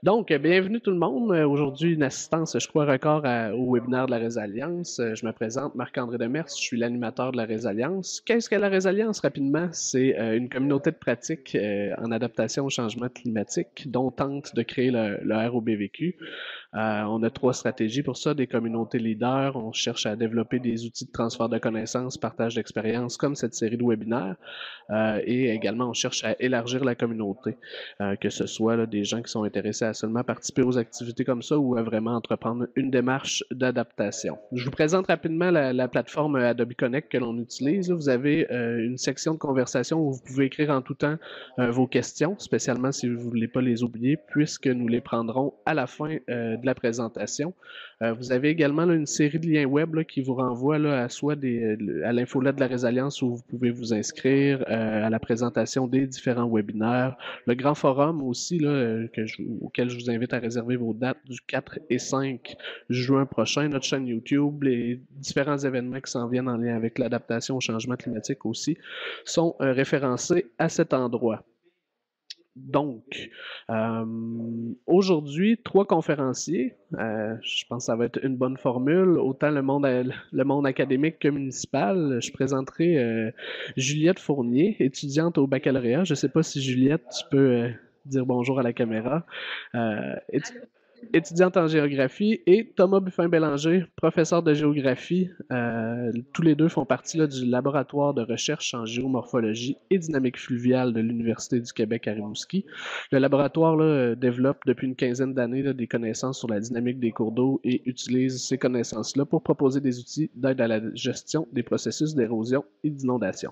Donc, bienvenue tout le monde. Aujourd'hui, une assistance, je crois, record au webinaire de la Résilience. Je me présente, Marc-André Demers, je suis l'animateur de la Résilience. Qu'est-ce que la Résilience, rapidement? C'est une communauté de pratique en adaptation au changement climatique dont tente de créer le ROBVQ. On a trois stratégies pour ça, des communautés leaders, on cherche à développer des outils de transfert de connaissances, partage d'expériences comme cette série de webinaires. Et également, on cherche à élargir la communauté, que ce soit là, des gens qui sont intéressés à seulement participer aux activités comme ça ou à vraiment entreprendre une démarche d'adaptation. Je vous présente rapidement la plateforme Adobe Connect que l'on utilise. Vous avez une section de conversation où vous pouvez écrire en tout temps vos questions, spécialement si vous ne voulez pas les oublier, puisque nous les prendrons à la fin de la présentation. Vous avez également là, une série de liens web là, qui vous renvoient là, à soit à l'infolette de la Résilience où vous pouvez vous inscrire, à la présentation des différents webinaires, le grand forum aussi là, auquel je vous invite à réserver vos dates du 4 et 5 juin prochain, notre chaîne YouTube, les différents événements qui s'en viennent en lien avec l'adaptation au changement climatique aussi sont référencés à cet endroit. Donc, aujourd'hui, trois conférenciers. Je pense que ça va être une bonne formule, autant le monde académique que municipal. Je présenterai Juliette Fournier, étudiante au baccalauréat. Je ne sais pas si Juliette, tu peux dire bonjour à la caméra. Étudiante en géographie, et Thomas Buffin-Bélanger, professeur de géographie. Tous les deux font partie là, du laboratoire de recherche en géomorphologie et dynamique fluviale de l'Université du Québec à Rimouski. Le laboratoire là, développe depuis une quinzaine d'années là, des connaissances sur la dynamique des cours d'eau et utilise ces connaissances-là pour proposer des outils d'aide à la gestion des processus d'érosion et d'inondation.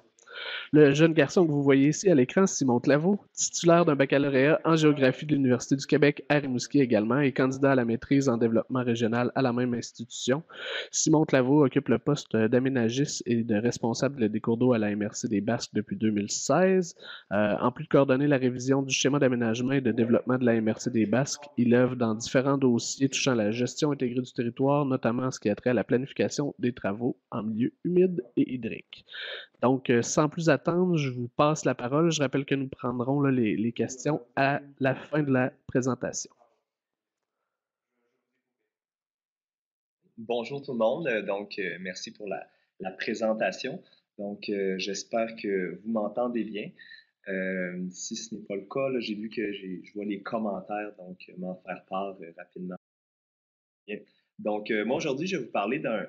Le jeune garçon que vous voyez ici à l'écran, Simon Claveau, titulaire d'un baccalauréat en géographie de l'Université du Québec à Rimouski également et candidat à la maîtrise en développement régional à la même institution. Simon Claveau occupe le poste d'aménagiste et de responsable des cours d'eau à la MRC des Basques depuis 2016. En plus de coordonner la révision du schéma d'aménagement et de développement de la MRC des Basques, il œuvre dans différents dossiers touchant la gestion intégrée du territoire, notamment en ce qui a trait à la planification des travaux en milieu humide et hydrique. Donc, sans plus attendre, je vous passe la parole. Je rappelle que nous prendrons là, les questions à la fin de la présentation. Bonjour tout le monde, merci pour la présentation. J'espère que vous m'entendez bien. Si ce n'est pas le cas, j'ai vu que je vois les commentaires, donc m'en faire part rapidement. Bien. Moi aujourd'hui, je vais vous parler d'un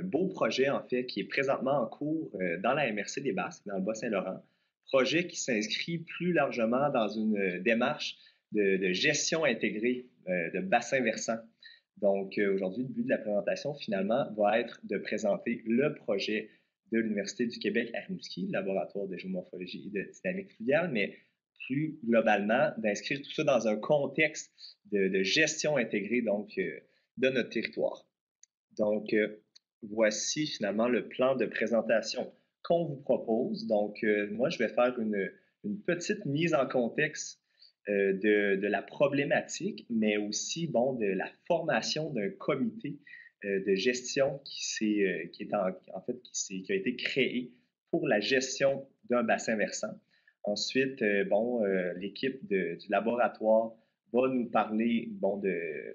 beau projet en fait qui est présentement en cours dans la MRC des Basques, dans le Bas-Saint-Laurent. Projet qui s'inscrit plus largement dans une démarche de gestion intégrée de bassins versants. Aujourd'hui, le but de la présentation, finalement, va être de présenter le projet de l'Université du Québec à Rimouski, laboratoire de géomorphologie et de dynamique fluviale, mais plus globalement, d'inscrire tout ça dans un contexte de gestion intégrée de notre territoire. Voici finalement le plan de présentation qu'on vous propose. Moi, je vais faire une petite mise en contexte de la problématique, mais aussi de la formation d'un comité de gestion qui a été créé pour la gestion d'un bassin versant. Ensuite, l'équipe du laboratoire va nous parler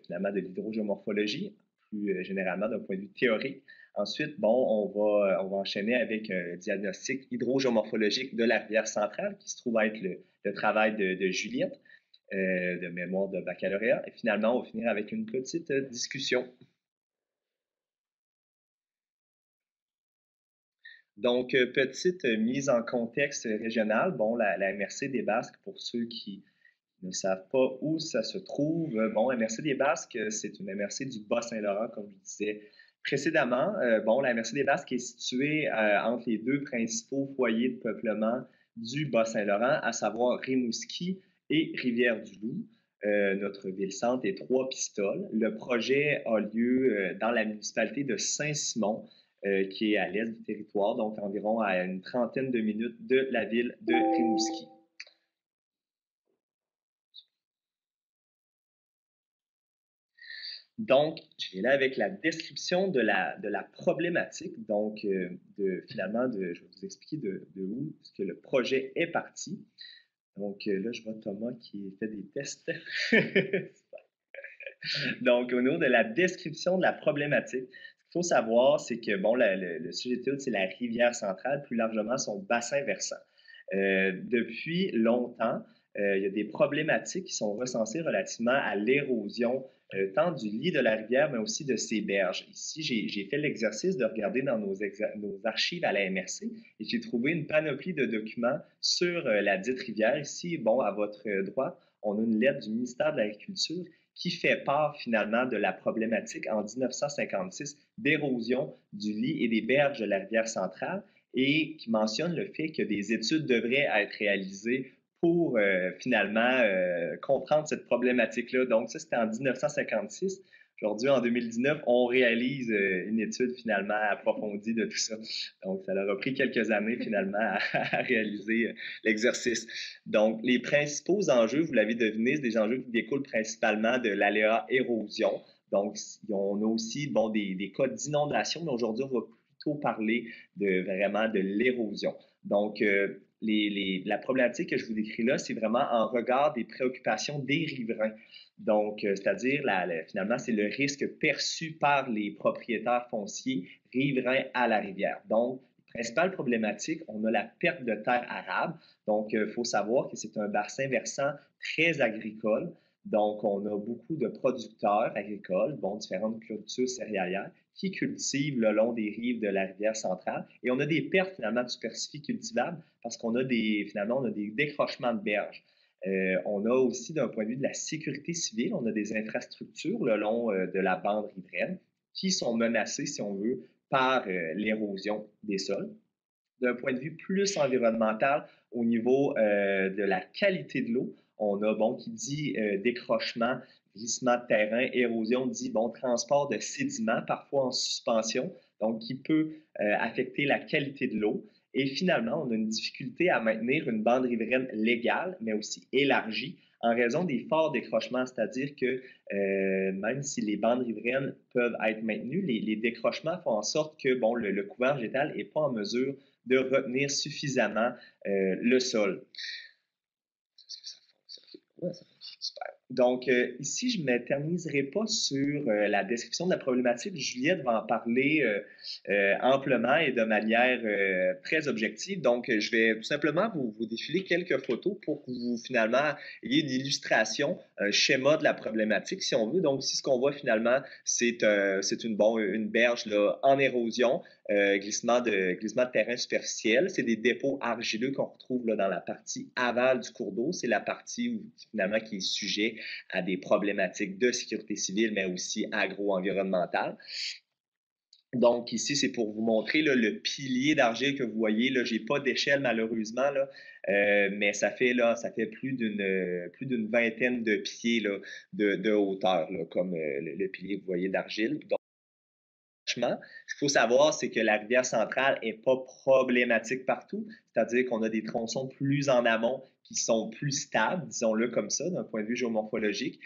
finalement de l'hydrogéomorphologie, plus généralement d'un point de vue théorique. Ensuite, on va enchaîner avec un diagnostic hydrogéomorphologique de la rivière centrale, qui se trouve être le travail de Juliette, de mémoire de baccalauréat. Et finalement, on va finir avec une petite discussion. Petite mise en contexte régional. La MRC des Basques, pour ceux qui ne savent pas où ça se trouve, la MRC des Basques, c'est une MRC du Bas-Saint-Laurent, comme je disais précédemment. La MRC des Basques est située entre les deux principaux foyers de peuplement du Bas-Saint-Laurent, à savoir Rimouski et Rivière-du-Loup. Notre ville-centre est Trois-Pistoles. Le projet a lieu dans la municipalité de Saint-Simon, qui est à l'est du territoire, donc environ à une trentaine de minutes de la ville de Rimouski. Donc, je vais là avec la description de la problématique. Je vais vous expliquer de où est-ce que le projet est parti. Donc là, je vois Thomas qui fait des tests. Donc, au niveau de la description de la problématique, ce qu'il faut savoir, c'est que, bon, le sujet d'étude, c'est la rivière centrale, plus largement son bassin versant. Depuis longtemps, il y a des problématiques qui sont recensées relativement à l'érosion, tant du lit de la rivière, mais aussi de ses berges. Ici, j'ai fait l'exercice de regarder dans nos archives à la MRC et j'ai trouvé une panoplie de documents sur la dite rivière. Ici, bon, à votre droite, on a une lettre du ministère de l'Agriculture qui fait part finalement de la problématique en 1956 d'érosion du lit et des berges de la rivière centrale et qui mentionne le fait que des études devraient être réalisées pour finalement comprendre cette problématique-là. Donc ça, c'était en 1956. Aujourd'hui, en 2019, on réalise une étude finalement approfondie de tout ça. Donc, ça leur a pris quelques années finalement à réaliser l'exercice. Donc, les principaux enjeux, vous l'avez deviné, c'est des enjeux qui découlent principalement de l'aléa érosion. Donc, on a aussi bon, des cas d'inondation, mais aujourd'hui, on va plutôt parler vraiment de l'érosion. Donc, la problématique que je vous décris là, c'est vraiment en regard des préoccupations des riverains. Donc, c'est-à-dire, finalement, c'est le risque perçu par les propriétaires fonciers riverains à la rivière. Donc, principale problématique, on a la perte de terres arables. Donc, il faut savoir que c'est un bassin versant très agricole. Donc, on a beaucoup de producteurs agricoles, bon, différentes cultures céréalières, qui cultivent le long des rives de la rivière centrale. Et on a des pertes finalement de superficie cultivable parce qu'on a finalement, on a des décrochements de berges. On a aussi, d'un point de vue de la sécurité civile, on a des infrastructures le long de la bande riveraine qui sont menacées, si on veut, par l'érosion des sols. D'un point de vue plus environnemental, au niveau de la qualité de l'eau, on a, bon, qui dit décrochement, glissement de terrain, érosion, dit, bon, transport de sédiments, parfois en suspension, donc qui peut affecter la qualité de l'eau. Et finalement, on a une difficulté à maintenir une bande riveraine légale, mais aussi élargie, en raison des forts décrochements, c'est-à-dire que même si les bandes riveraines peuvent être maintenues, les décrochements font en sorte que bon, le couvert végétal n'est pas en mesure de retenir suffisamment le sol. Est-ce que ça fonctionne? Ouais, ça fonctionne super. Donc, ici, je ne m'éterniserai pas sur la description de la problématique. Juliette va en parler amplement et de manière très objective. Donc, je vais tout simplement vous défiler quelques photos pour que vous, finalement, ayez une illustration, un schéma de la problématique, si on veut. Donc, ici, ce qu'on voit finalement, c'est une berge là, en érosion, glissement de terrain superficiel. C'est des dépôts argileux qu'on retrouve là, dans la partie aval du cours d'eau. C'est la partie finalement qui est sujet à des problématiques de sécurité civile, mais aussi agro-environnementales. Donc, ici, c'est pour vous montrer là, le pilier d'argile que vous voyez. Je n'ai pas d'échelle, malheureusement, là, mais ça fait plus d'une vingtaine de pieds là, de hauteur, là, comme le pilier que vous voyez d'argile. Donc, ce qu'il faut savoir, c'est que la rivière centrale n'est pas problématique partout, c'est-à-dire qu'on a des tronçons plus en amont qui sont plus stables, disons-le comme ça, d'un point de vue géomorphologique.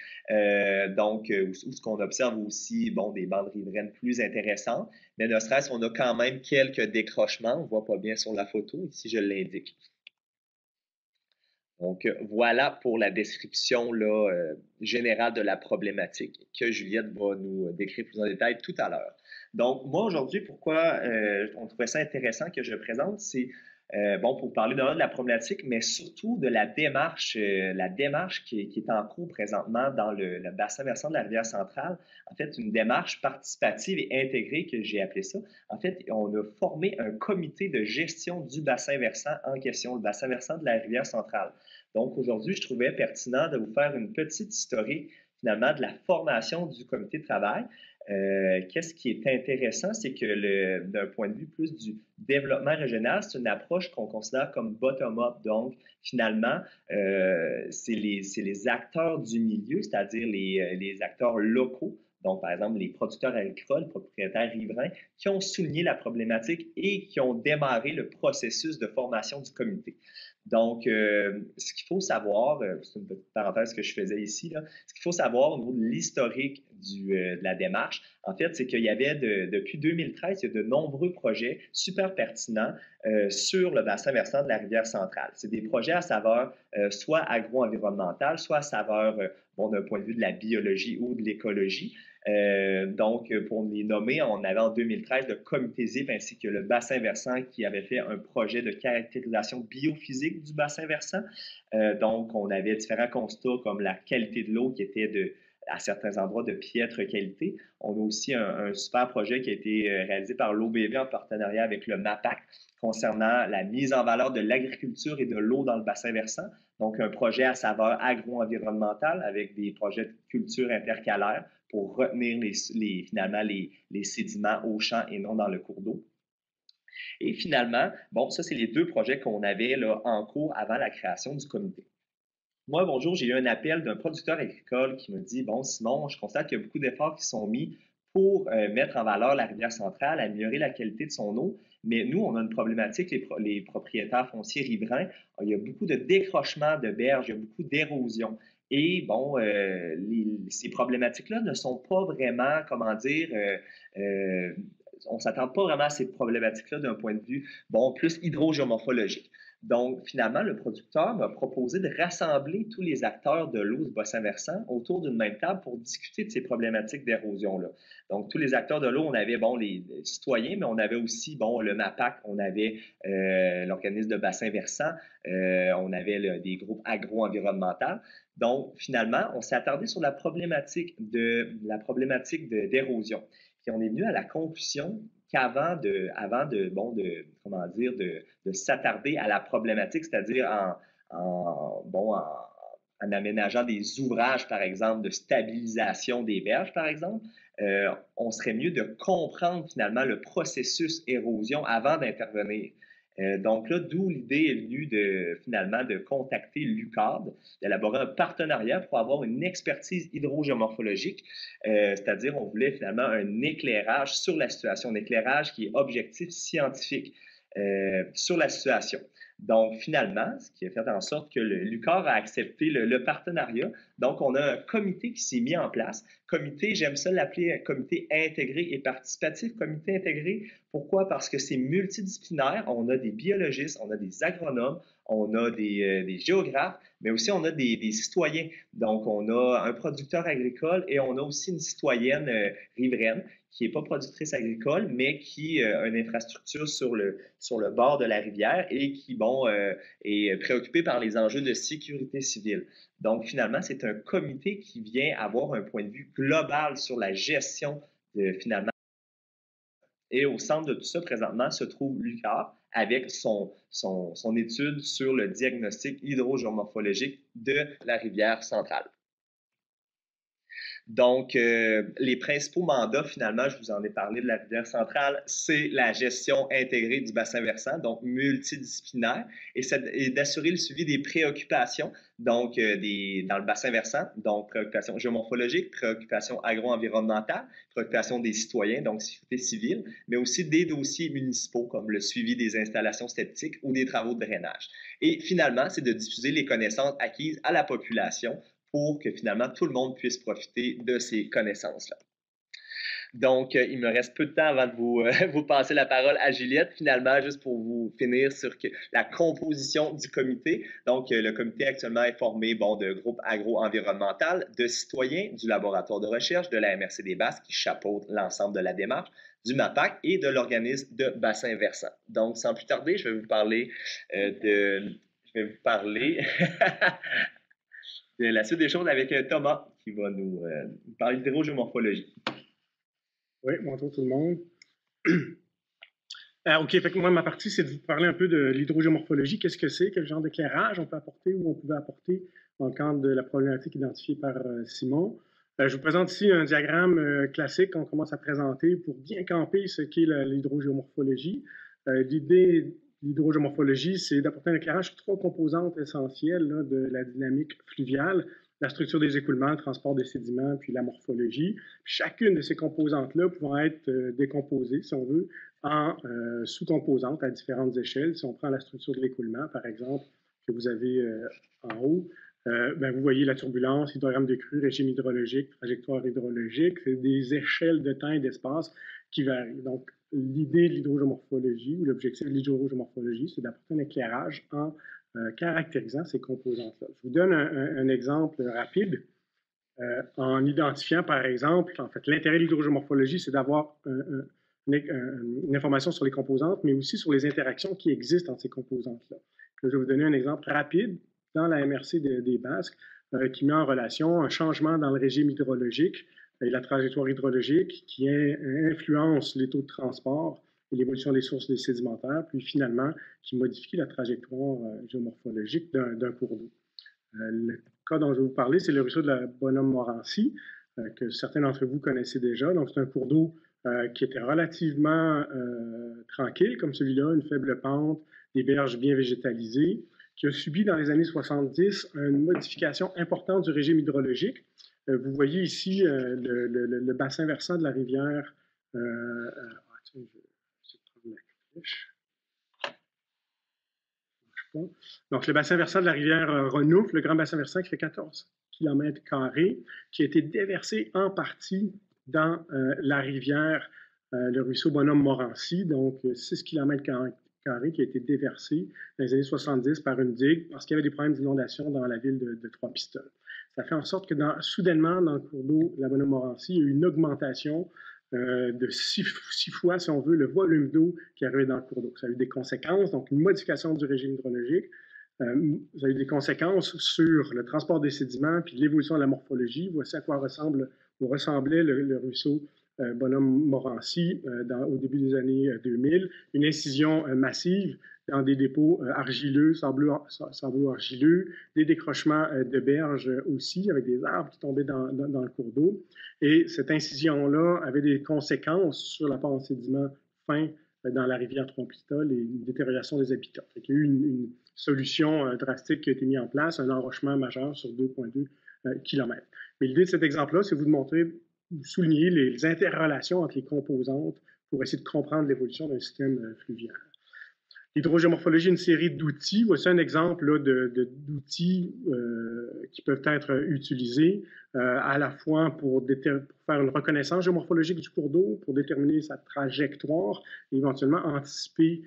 Donc, où ce qu'on observe aussi, bon, des bandes riveraines plus intéressantes, mais ne serait-ce qu'on a quand même quelques décrochements, on ne voit pas bien sur la photo, ici je l'indique. Donc, voilà pour la description là, générale de la problématique que Juliette va nous décrire plus en détail tout à l'heure. Donc, moi, aujourd'hui, pourquoi on trouvait ça intéressant que je présente, c'est bon, pour parler de la problématique, mais surtout de la démarche qui est en cours présentement dans le bassin versant de la rivière centrale. En fait, une démarche participative et intégrée que j'ai appelé ça. En fait, on a formé un comité de gestion du bassin versant en question, le bassin versant de la rivière centrale. Donc, aujourd'hui, je trouvais pertinent de vous faire une petite historique, finalement, de la formation du comité de travail. Qu'est-ce qui est intéressant, c'est que d'un point de vue plus du développement régional, c'est une approche qu'on considère comme bottom-up. Donc, finalement, c'est les acteurs du milieu, c'est-à-dire les acteurs locaux, donc par exemple les producteurs agricoles, propriétaires riverains, qui ont souligné la problématique et qui ont démarré le processus de formation du comité. Donc, ce qu'il faut savoir, c'est une petite parenthèse que je faisais ici, là, ce qu'il faut savoir au niveau de l'historique de la démarche, en fait, c'est qu'il y avait depuis 2013, il y a de nombreux projets super pertinents sur le bassin versant de la rivière centrale. C'est des projets à saveur soit agro-environnementale, soit à saveur, bon, d'un point de vue de la biologie ou de l'écologie. Donc, pour les nommer, on avait en 2013 le comité ZIP ainsi que le bassin versant qui avait fait un projet de caractérisation biophysique du bassin versant. Donc, on avait différents constats comme la qualité de l'eau qui était à certains endroits de piètre qualité. On a aussi un super projet qui a été réalisé par l'OBV en partenariat avec le MAPAC concernant la mise en valeur de l'agriculture et de l'eau dans le bassin versant. Donc, un projet à saveur agro-environnementale avec des projets de culture intercalaire pour retenir finalement les sédiments au champ et non dans le cours d'eau. Et finalement, bon, ça, c'est les deux projets qu'on avait là, en cours avant la création du comité. Moi, bonjour, j'ai eu un appel d'un producteur agricole qui me dit, bon, Simon, je constate qu'il y a beaucoup d'efforts qui sont mis pour mettre en valeur la rivière centrale, améliorer la qualité de son eau, mais nous, on a une problématique, les propriétaires fonciers riverains, il y a beaucoup de décrochement de berges, il y a beaucoup d'érosion. Et bon, ces problématiques-là ne sont pas vraiment, comment dire, on ne s'attend pas vraiment à ces problématiques-là d'un point de vue, bon, plus hydrogéomorphologique. Donc, finalement, le producteur m'a proposé de rassembler tous les acteurs de l'eau du bassin versant autour d'une même table pour discuter de ces problématiques d'érosion-là. Donc, tous les acteurs de l'eau, on avait, bon, les citoyens, mais on avait aussi, bon, le MAPAC, on avait l'organisme de bassin versant, on avait des groupes agro-environnementaux. Donc, finalement, on s'est attardé sur la problématique d'érosion. Puis on est venu à la conclusion qu'avant de s'attarder à la problématique, c'est-à-dire en aménageant des ouvrages, par exemple, de stabilisation des berges, par exemple, on serait mieux de comprendre finalement le processus érosion avant d'intervenir. Donc là, d'où l'idée est venue finalement de contacter l'UQAD, d'élaborer un partenariat pour avoir une expertise hydrogéomorphologique, c'est-à-dire on voulait finalement un éclairage sur la situation, un éclairage qui est objectif scientifique sur la situation. Donc, finalement, ce qui a fait en sorte que l'UQAR a accepté le partenariat. Donc, on a un comité qui s'est mis en place. Comité, j'aime ça l'appeler un comité intégré et participatif. Comité intégré, pourquoi? Parce que c'est multidisciplinaire. On a des biologistes, on a des agronomes, on a des géographes, mais aussi on a des citoyens. Donc, on a un producteur agricole et on a aussi une citoyenne riveraine qui n'est pas productrice agricole, mais qui a une infrastructure sur le bord de la rivière et qui, bon, est préoccupée par les enjeux de sécurité civile. Donc, finalement, c'est un comité qui vient avoir un point de vue global sur la gestion finalement. Et au centre de tout ça, présentement, se trouve l'UQAR avec son étude sur le diagnostic hydrogéomorphologique de la rivière centrale. Donc, les principaux mandats, finalement, je vous en ai parlé de la rivière centrale, c'est la gestion intégrée du bassin versant, donc multidisciplinaire, et d'assurer le suivi des préoccupations, donc dans le bassin versant, donc préoccupations géomorphologiques, préoccupations agro-environnementales, préoccupations des citoyens, donc sécurité civile, mais aussi des dossiers municipaux comme le suivi des installations septiques ou des travaux de drainage. Et finalement, c'est de diffuser les connaissances acquises à la population pour que finalement tout le monde puisse profiter de ces connaissances-là. Donc, il me reste peu de temps avant de vous passer la parole à Juliette, finalement, juste pour vous finir sur la composition du comité. Donc, le comité actuellement est formé de groupes agro-environnemental, de citoyens, du laboratoire de recherche, de la MRC des Basses qui chapeaute l'ensemble de la démarche, du MAPAC et de l'organisme de bassin versant. Donc, sans plus tarder, je vais vous parler de la suite des choses avec Thomas qui va nous parler d'hydrogéomorphologie. Oui, bonjour tout le monde. OK, fait que moi, ma partie, c'est de vous parler un peu de l'hydrogéomorphologie. Qu'est-ce que c'est? Quel genre d'éclairage on peut apporter ou on pouvait apporter dans le cadre de la problématique identifiée par Simon. Je vous présente ici un diagramme classique qu'on commence à présenter pour bien camper ce qu'est l'hydrogéomorphologie. L'idée de l'hydrogéomorphologie, c'est d'apporter un éclairage sur trois composantes essentielles là, de la dynamique fluviale: la structure des écoulements, le transport des sédiments, puis la morphologie. Chacune de ces composantes-là pouvant être décomposées, si on veut, en sous-composantes à différentes échelles. Si on prend la structure de l'écoulement, par exemple, que vous avez en haut, vous voyez la turbulence, hydrogramme de crue, régime hydrologique, trajectoire hydrologique. C'est des échelles de temps et d'espace qui varient. Donc, l'idée de l'hydrogéomorphologie, ou l'objectif de l'hydrogéomorphologie, c'est d'apporter un éclairage en caractérisant ces composantes-là. Je vous donne un exemple rapide. En identifiant, par exemple, en fait, l'intérêt de l'hydrogéomorphologie, c'est d'avoir une information sur les composantes, mais aussi sur les interactions qui existent entre ces composantes-là. Je vais vous donner un exemple rapide dans la MRC des Basques qui met en relation un changement dans le régime hydrologique et la trajectoire hydrologique qui influence les taux de transport et l'évolution des sources des sédimentaires, puis finalement qui modifie la trajectoire géomorphologique d'un cours d'eau. Le cas dont je vais vous parler, c'est le ruisseau de la Bonhomme-Morancy, que certains d'entre vous connaissez déjà. Donc, c'est un cours d'eau qui était relativement tranquille, comme celui-là, une faible pente, des berges bien végétalisées, qui a subi dans les années 70 une modification importante du régime hydrologique. Vous voyez ici le bassin versant de la rivière. Je vais prendre la flèche. Donc, le bassin versant de la rivière Renouf, le grand bassin versant qui fait 14 km², qui a été déversé en partie dans la rivière, le ruisseau Bonhomme-Morancy, donc 6 km² qui a été déversé dans les années 70 par une digue parce qu'il y avait des problèmes d'inondation dans la ville de Trois-Pistoles. Ça fait en sorte que soudainement, dans le cours d'eau de la Bonhomme-Morancy, il y a eu une augmentation de 6 fois, si on veut, le volume d'eau qui arrivait dans le cours d'eau. Ça a eu des conséquences, donc une modification du régime hydrologique. Ça a eu des conséquences sur le transport des sédiments puis l'évolution de la morphologie. Voici à quoi ressemblait le ruisseau Bonhomme-Morancy au début des années 2000. Une incision massive dans des dépôts argileux, sableux-argileux, des décrochements de berges aussi, avec des arbres qui tombaient dans le cours d'eau. Et cette incision-là avait des conséquences sur l'apport en sédiments fins dans la rivière Trois-Pistoles et une détérioration des habitats. Il y a eu une solution drastique qui a été mise en place, un enrochement majeur sur 2,2 km. Mais l'idée de cet exemple-là, c'est vous souligner les interrelations entre les composantes pour essayer de comprendre l'évolution d'un système fluvial. L'hydrogéomorphologie est une série d'outils. Voici un exemple d'outils qui peuvent être utilisés à la fois pour faire une reconnaissance géomorphologique du cours d'eau, pour déterminer sa trajectoire et éventuellement anticiper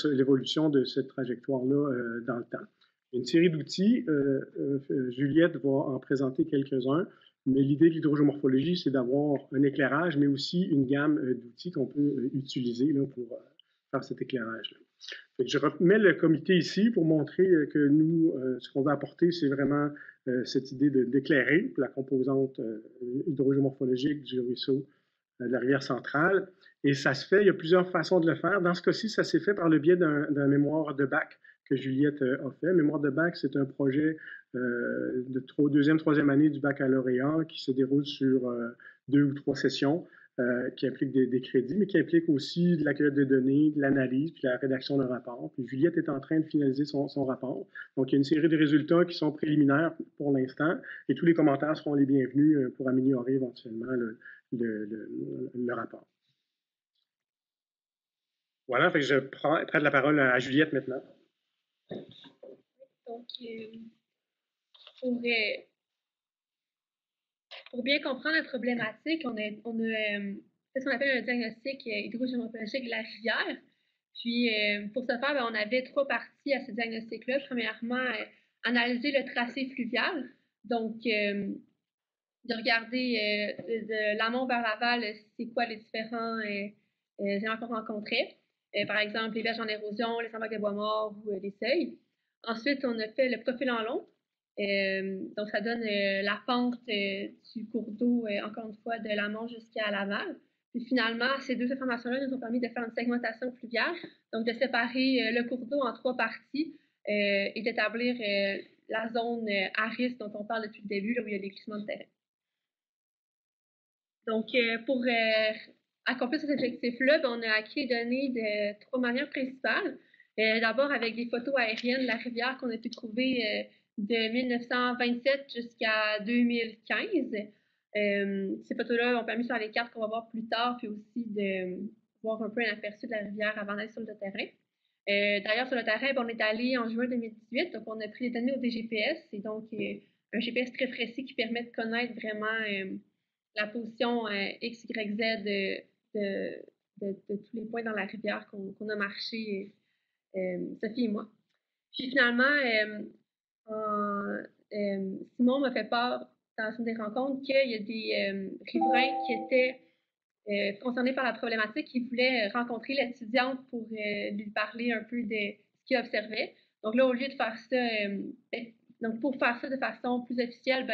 l'évolution de cette trajectoire-là dans le temps. Une série d'outils, Juliette va en présenter quelques-uns, mais l'idée de l'hydrogéomorphologie, c'est d'avoir un éclairage, mais aussi une gamme d'outils qu'on peut utiliser là, pour faire cet éclairage-là. Je remets le comité ici pour montrer que nous, ce qu'on va apporter, c'est vraiment cette idée d'éclairer la composante hydrogéomorphologique du ruisseau de la rivière centrale. Et ça se fait, il y a plusieurs façons de le faire. Dans ce cas-ci, ça s'est fait par le biais d'un mémoire de bac que Juliette a fait. Mémoire de bac, c'est un projet de deuxième, troisième année du baccalauréat qui se déroule sur 2 ou 3 sessions. Qui implique des crédits, mais qui implique aussi de l'accueil de données, de l'analyse, puis la rédaction d'un rapport. Puis Juliette est en train de finaliser son rapport. Donc, il y a une série de résultats qui sont préliminaires pour l'instant, et tous les commentaires seront les bienvenus pour améliorer éventuellement le rapport. Voilà, fait que je prête la parole à Juliette maintenant. Donc, pour bien comprendre la problématique, on a fait ce qu'on appelle un diagnostic hydrogéomorphologique de la rivière. Puis, pour ce faire, on avait 3 parties à ce diagnostic-là. Premièrement, analyser le tracé fluvial. Donc, de regarder de l'amont vers l'aval, c'est quoi les différents éléments qu'on rencontrait. Par exemple, les berges en érosion, les sandbacs de bois mort ou les seuils. Ensuite, on a fait le profil en long. Donc, ça donne la pente du cours d'eau, encore une fois, de l'amont jusqu'à l'aval. Puis finalement, ces 2 informations-là nous ont permis de faire une segmentation fluviale, donc de séparer le cours d'eau en 3 parties et d'établir la zone à risque dont on parle depuis le début, là où il y a des glissements de terrain. Donc, pour accomplir cet objectif-là, on a acquis les données de 3 manières principales. D'abord, avec des photos aériennes de la rivière qu'on a pu trouver de 1927 jusqu'à 2015. Ces photos-là ont permis de faire les cartes qu'on va voir plus tard, puis aussi de voir un peu un aperçu de la rivière avant d'aller sur le terrain. D'ailleurs, sur le terrain, on est allé en juin 2018, donc on a pris les données au DGPS. C'est donc un GPS très précis qui permet de connaître vraiment la position X, Y, Z de tous les points dans la rivière qu'on a marché, Sophie et moi. Puis finalement, Simon m'a fait part dans une des rencontres qu'il y a des riverains qui étaient concernés par la problématique, qui voulaient rencontrer l'étudiante pour lui parler un peu de ce qu'il observait. Donc là, au lieu de faire ça, donc pour faire ça de façon plus officielle,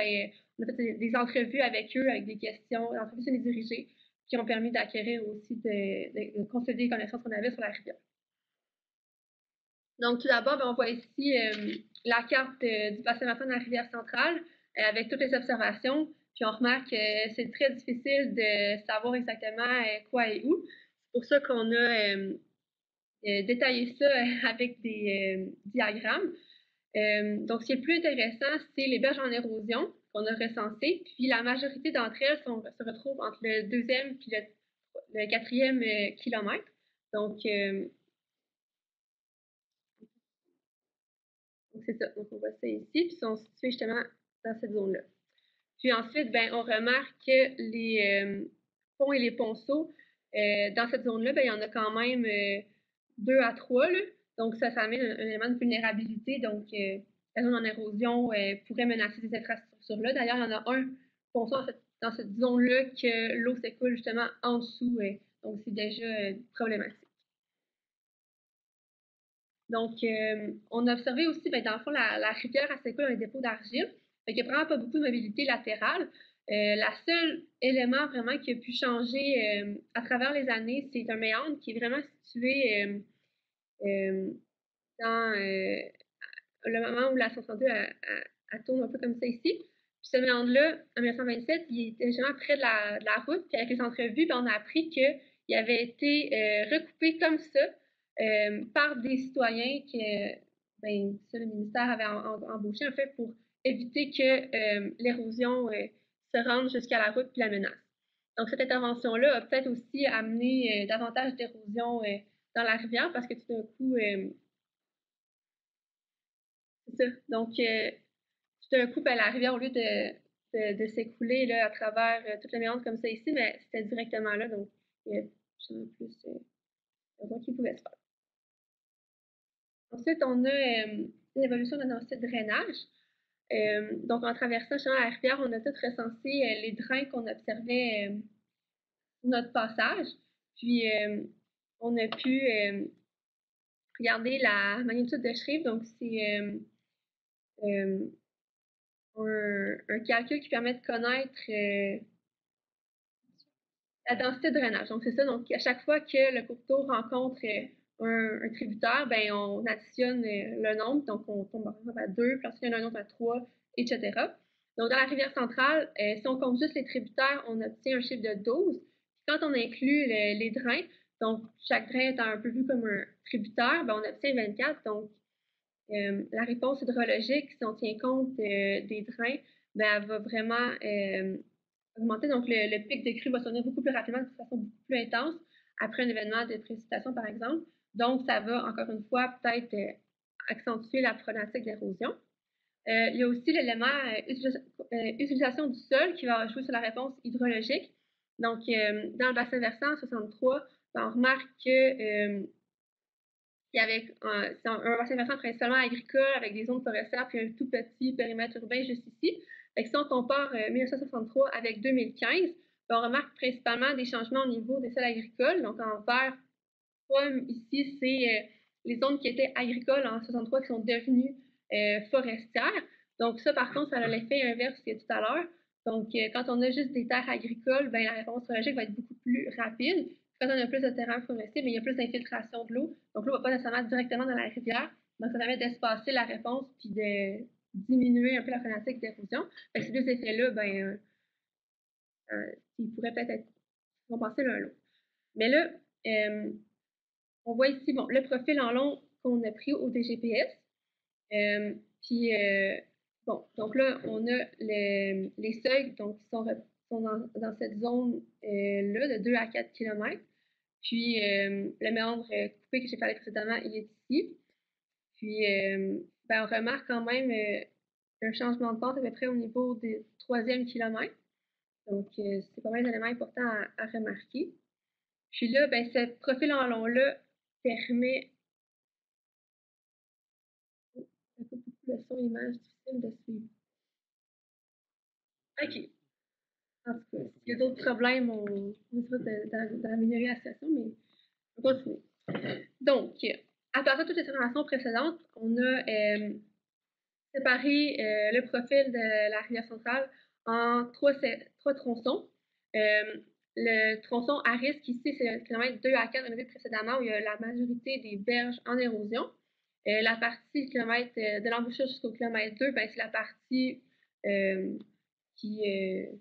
on a fait des entrevues avec eux, avec des questions, des entrevues semi-dirigées, qui ont permis d'acquérir aussi, de consolider les connaissances qu'on avait sur la rivière. Donc, tout d'abord, on voit ici la carte du bassin versant de la rivière centrale avec toutes les observations. Puis, on remarque que c'est très difficile de savoir exactement quoi et où. C'est pour ça qu'on a détaillé ça avec des diagrammes. Donc, ce qui est le plus intéressant, c'est les berges en érosion qu'on a recensées. Puis, la majorité d'entre elles se retrouvent entre le 2e et le 4e kilomètre. Donc, c'est ça. Donc, on voit ça ici. Puis, ils sont situés justement dans cette zone-là. Puis ensuite, on remarque que les ponts et les ponceaux, dans cette zone-là, il y en a quand même 2 à 3. Là. Donc, ça amène un élément de vulnérabilité. Donc, la zone en érosion pourrait menacer ces infrastructures-là. D'ailleurs, il y en a un ponceau dans cette zone-là que l'eau s'écoule justement en dessous. Donc, c'est déjà problématique. Donc, on a observé aussi, dans le fond, la rivière, elle s'écoule dans un dépôt d'argile. Il n'y a vraiment pas beaucoup de mobilité latérale. La seule élément vraiment qui a pu changer à travers les années, c'est un méandre qui est vraiment situé dans le moment où la 132 elle tourne un peu comme ça ici. Puis ce méandre-là, en 1927, il était justement près de la route. Puis avec les entrevues, on a appris qu'il avait été recoupé comme ça par des citoyens que le ministère avait embauché en fait pour éviter que l'érosion se rende jusqu'à la route puis la menace. Donc cette intervention-là a peut-être aussi amené davantage d'érosion dans la rivière parce que tout d'un coup, c'est ça. Donc tout d'un coup, la rivière, au lieu de s'écouler là, à travers toute la méandre comme ça ici, mais c'était directement là, donc il y a plus d'érosion qui pouvait se faire. Ensuite, on a l'évolution de notre site de drainage. Donc, en traversant la rivière, on a tout recensé les drains qu'on observait sur notre passage. Puis, on a pu regarder la magnitude de Shreve. Donc, c'est un calcul qui permet de connaître la densité de drainage. Donc, c'est ça. Donc, à chaque fois que le cours d'eau rencontre un tributaire, on additionne le nombre. Donc, on tombe par exemple à 2, puis ensuite il y en a un autre à 3, etc. Donc, dans la rivière centrale, si on compte juste les tributaires, on obtient un chiffre de 12. Puis quand on inclut les drains, donc chaque drain étant un peu vu comme un tributaire, on obtient 24. Donc, la réponse hydrologique, si on tient compte des drains, elle va vraiment augmenter. Donc, le pic de crue va se donner beaucoup plus rapidement, de façon beaucoup plus intense, après un événement de précipitation, par exemple. Donc, ça va, encore une fois, peut-être accentuer la problématique d'érosion. Il y a aussi l'élément utilisation du sol qui va jouer sur la réponse hydrologique. Donc, dans le bassin versant 63, on remarque que il y avait un bassin versant principalement agricole avec des zones forestières puis un tout petit périmètre urbain juste ici. Fait que si on compare 1963 avec 2015, on remarque principalement des changements au niveau des sols agricoles. Donc en vert, comme ici, c'est les zones qui étaient agricoles en 1963 qui sont devenues forestières. Donc ça, par contre, ça a l'effet inverse qu'il y a tout à l'heure. Donc quand on a juste des terres agricoles, la réponse hydrologique va être beaucoup plus rapide. Quand on a plus de terrain forestier, il y a plus d'infiltration de l'eau. Donc l'eau ne va pas nécessairement directement dans la rivière. Donc ça permet d'espacer la réponse puis de diminuer un peu la problématique d'érosion. Ces deux effets-là, ils pourraient peut-être être compensés l'un à l'autre. Mais là, on voit ici le profil en long qu'on a pris au DGPS. Donc là, on a les seuils donc, qui sont dans cette zone-là de 2 à 4 km. Puis, le méandre coupé que j'ai parlé précédemment, il est ici. Puis, ben, on remarque quand même un changement de pente à peu près au niveau du 3e kilomètre. Donc, c'est pas mal d'éléments importants à remarquer. Puis là, ben, ce profil en long-là permet. Ça coupe beaucoup le son, image, difficile de suivre. OK. En tout cas, s'il y a d'autres problèmes, on essaiera d'améliorer la situation, mais on va continuer. Donc, à partir de toutes les informations précédentes, on a séparé le profil de la rivière centrale en trois tronçons. Le tronçon à risque ici, c'est le kilomètre 2 à 4, on a vu précédemment, où il y a la majorité des berges en érosion. La partie kilomètre, de l'embouchure jusqu'au kilomètre 2, ben, c'est la partie qui est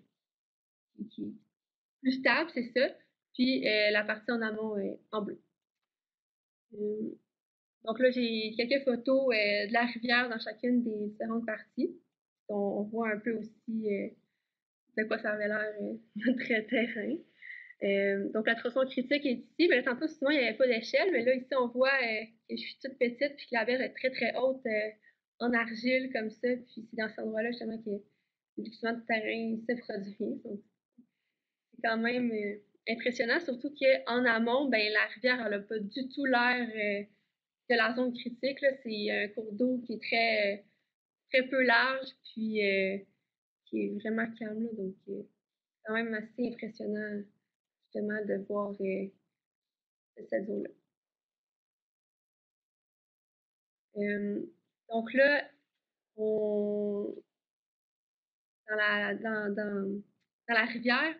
plus stable, c'est ça. Puis la partie en amont en bleu. Donc là, j'ai quelques photos de la rivière dans chacune des différentes parties. On voit un peu aussi de quoi ça avait l'air notre terrain. Donc la tronçon critique est ici. Mais là, tantôt, souvent, il n'y avait pas d'échelle. Mais là, ici, on voit que je suis toute petite puis que la berge est très, très haute en argile comme ça. Puis c'est dans cet endroit-là, justement, que le glissement de terrain se produit. Donc, c'est quand même impressionnant, surtout qu'en amont, ben, la rivière, elle n'a pas du tout l'air de la zone critique. C'est un cours d'eau qui est très, très peu large, puis qui est vraiment calme. Là, donc, c'est quand même assez impressionnant, justement, de voir cette zone-là. Donc là, dans la rivière,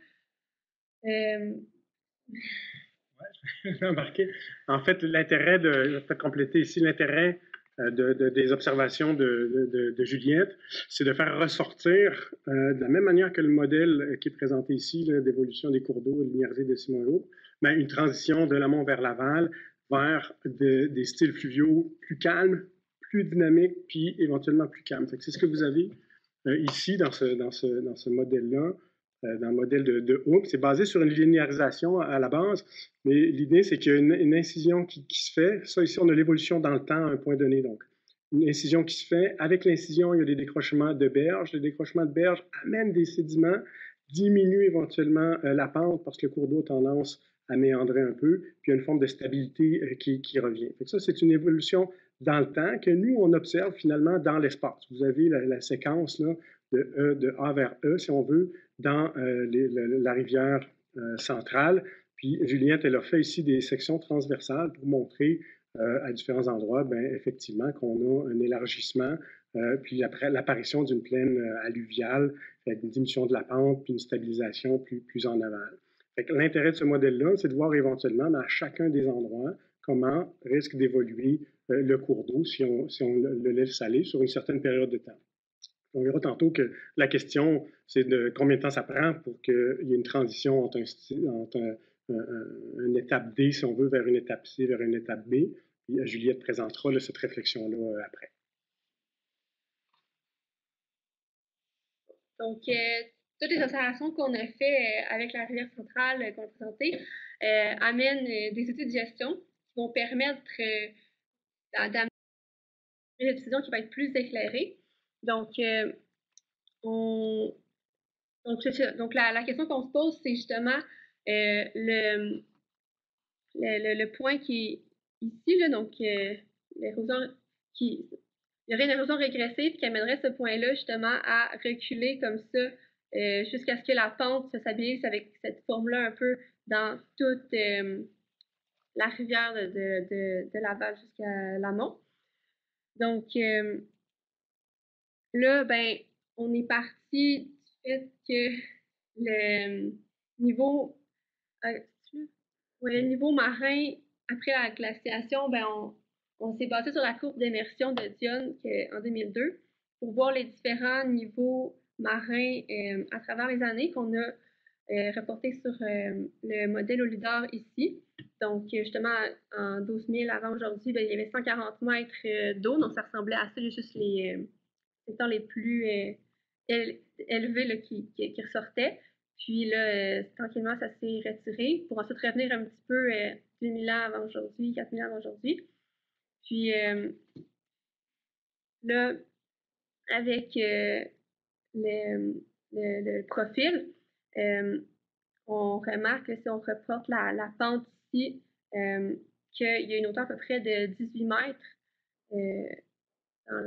Je vais embarquer. En fait, l'intérêt je vais peut-être compléter ici, l'intérêt des observations de Juliette, c'est de faire ressortir, de la même manière que le modèle qui est présenté ici, d'évolution des cours d'eau linéarisés de Simon-Loeb, ben, une transition de l'amont vers l'aval, vers des styles fluviaux plus calmes, plus dynamiques, puis éventuellement plus calmes. C'est ce que vous avez ici dans ce modèle-là. Dans le modèle de Hooke. C'est basé sur une linéarisation à la base, mais l'idée, c'est qu'il y a une incision qui se fait. Ça, ici, on a l'évolution dans le temps à un point donné. Donc, une incision qui se fait. Avec l'incision, il y a des décrochements de berges. Les décrochements de berges amènent des sédiments, diminuent éventuellement la pente parce que le cours d'eau a tendance à méandrer un peu, puis il y a une forme de stabilité qui revient. Ça, c'est une évolution dans le temps que nous, on observe finalement dans l'espace. Vous avez la séquence là, de A vers E, si on veut, dans la rivière centrale. Puis Juliette, elle a fait ici des sections transversales pour montrer à différents endroits, ben, effectivement, qu'on a un élargissement, puis après l'apparition d'une plaine alluviale, avec une diminution de la pente, puis une stabilisation plus en aval. L'intérêt de ce modèle-là, c'est de voir éventuellement à chacun des endroits comment risque d'évoluer le cours d'eau si on le laisse aller sur une certaine période de temps. On verra tantôt que la question, c'est de combien de temps ça prend pour qu'il y ait une transition entre une étape D, si on veut, vers une étape C, vers une étape B. Puis Juliette présentera là, cette réflexion-là après. Donc, toutes les observations qu'on a faites avec la rivière centrale qu'on a présentée amènent des outils de gestion qui vont permettre d'amener une décision qui va être plus éclairée. Donc, donc la question qu'on se pose, c'est justement le point qui est ici, là, donc l'érosion il y aurait une érosion régressive qui amènerait ce point-là justement à reculer comme ça jusqu'à ce que la pente se stabilise avec cette forme-là un peu dans toute la rivière de Laval jusqu'à l'amont. Donc là, ben, on est parti du fait que le niveau marin après la glaciation, ben, on s'est basé sur la courbe d'immersion de Dionne en 2002 pour voir les différents niveaux marins à travers les années qu'on a reporté sur le modèle au LIDAR ici. Donc, justement, en 12 000 avant aujourd'hui, ben, il y avait 140 mètres d'eau, donc ça ressemblait à ça, juste les secteurs les plus élevés là, qui ressortaient. Puis là, tranquillement, ça s'est retiré pour ensuite revenir un petit peu 2000 ans avant aujourd'hui, 4000 ans avant aujourd'hui. Puis là, avec le profil, on remarque, si on reporte la pente ici, qu'il y a une hauteur à peu près de 18 mètres dans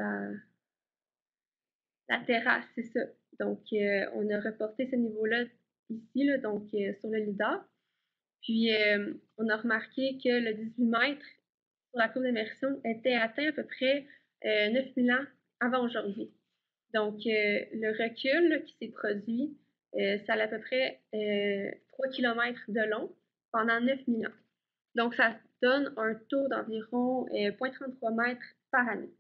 la terrasse, c'est ça. Donc, on a reporté ce niveau-là ici, là, donc sur le LIDAR. Puis, on a remarqué que le 18 mètres sur la courbe d'immersion était atteint à peu près 9000 ans avant aujourd'hui. Donc, le recul là, qui s'est produit, ça a à peu près 3 km de long pendant 9000 ans. Donc, ça donne un taux d'environ 0,33 mètres par année.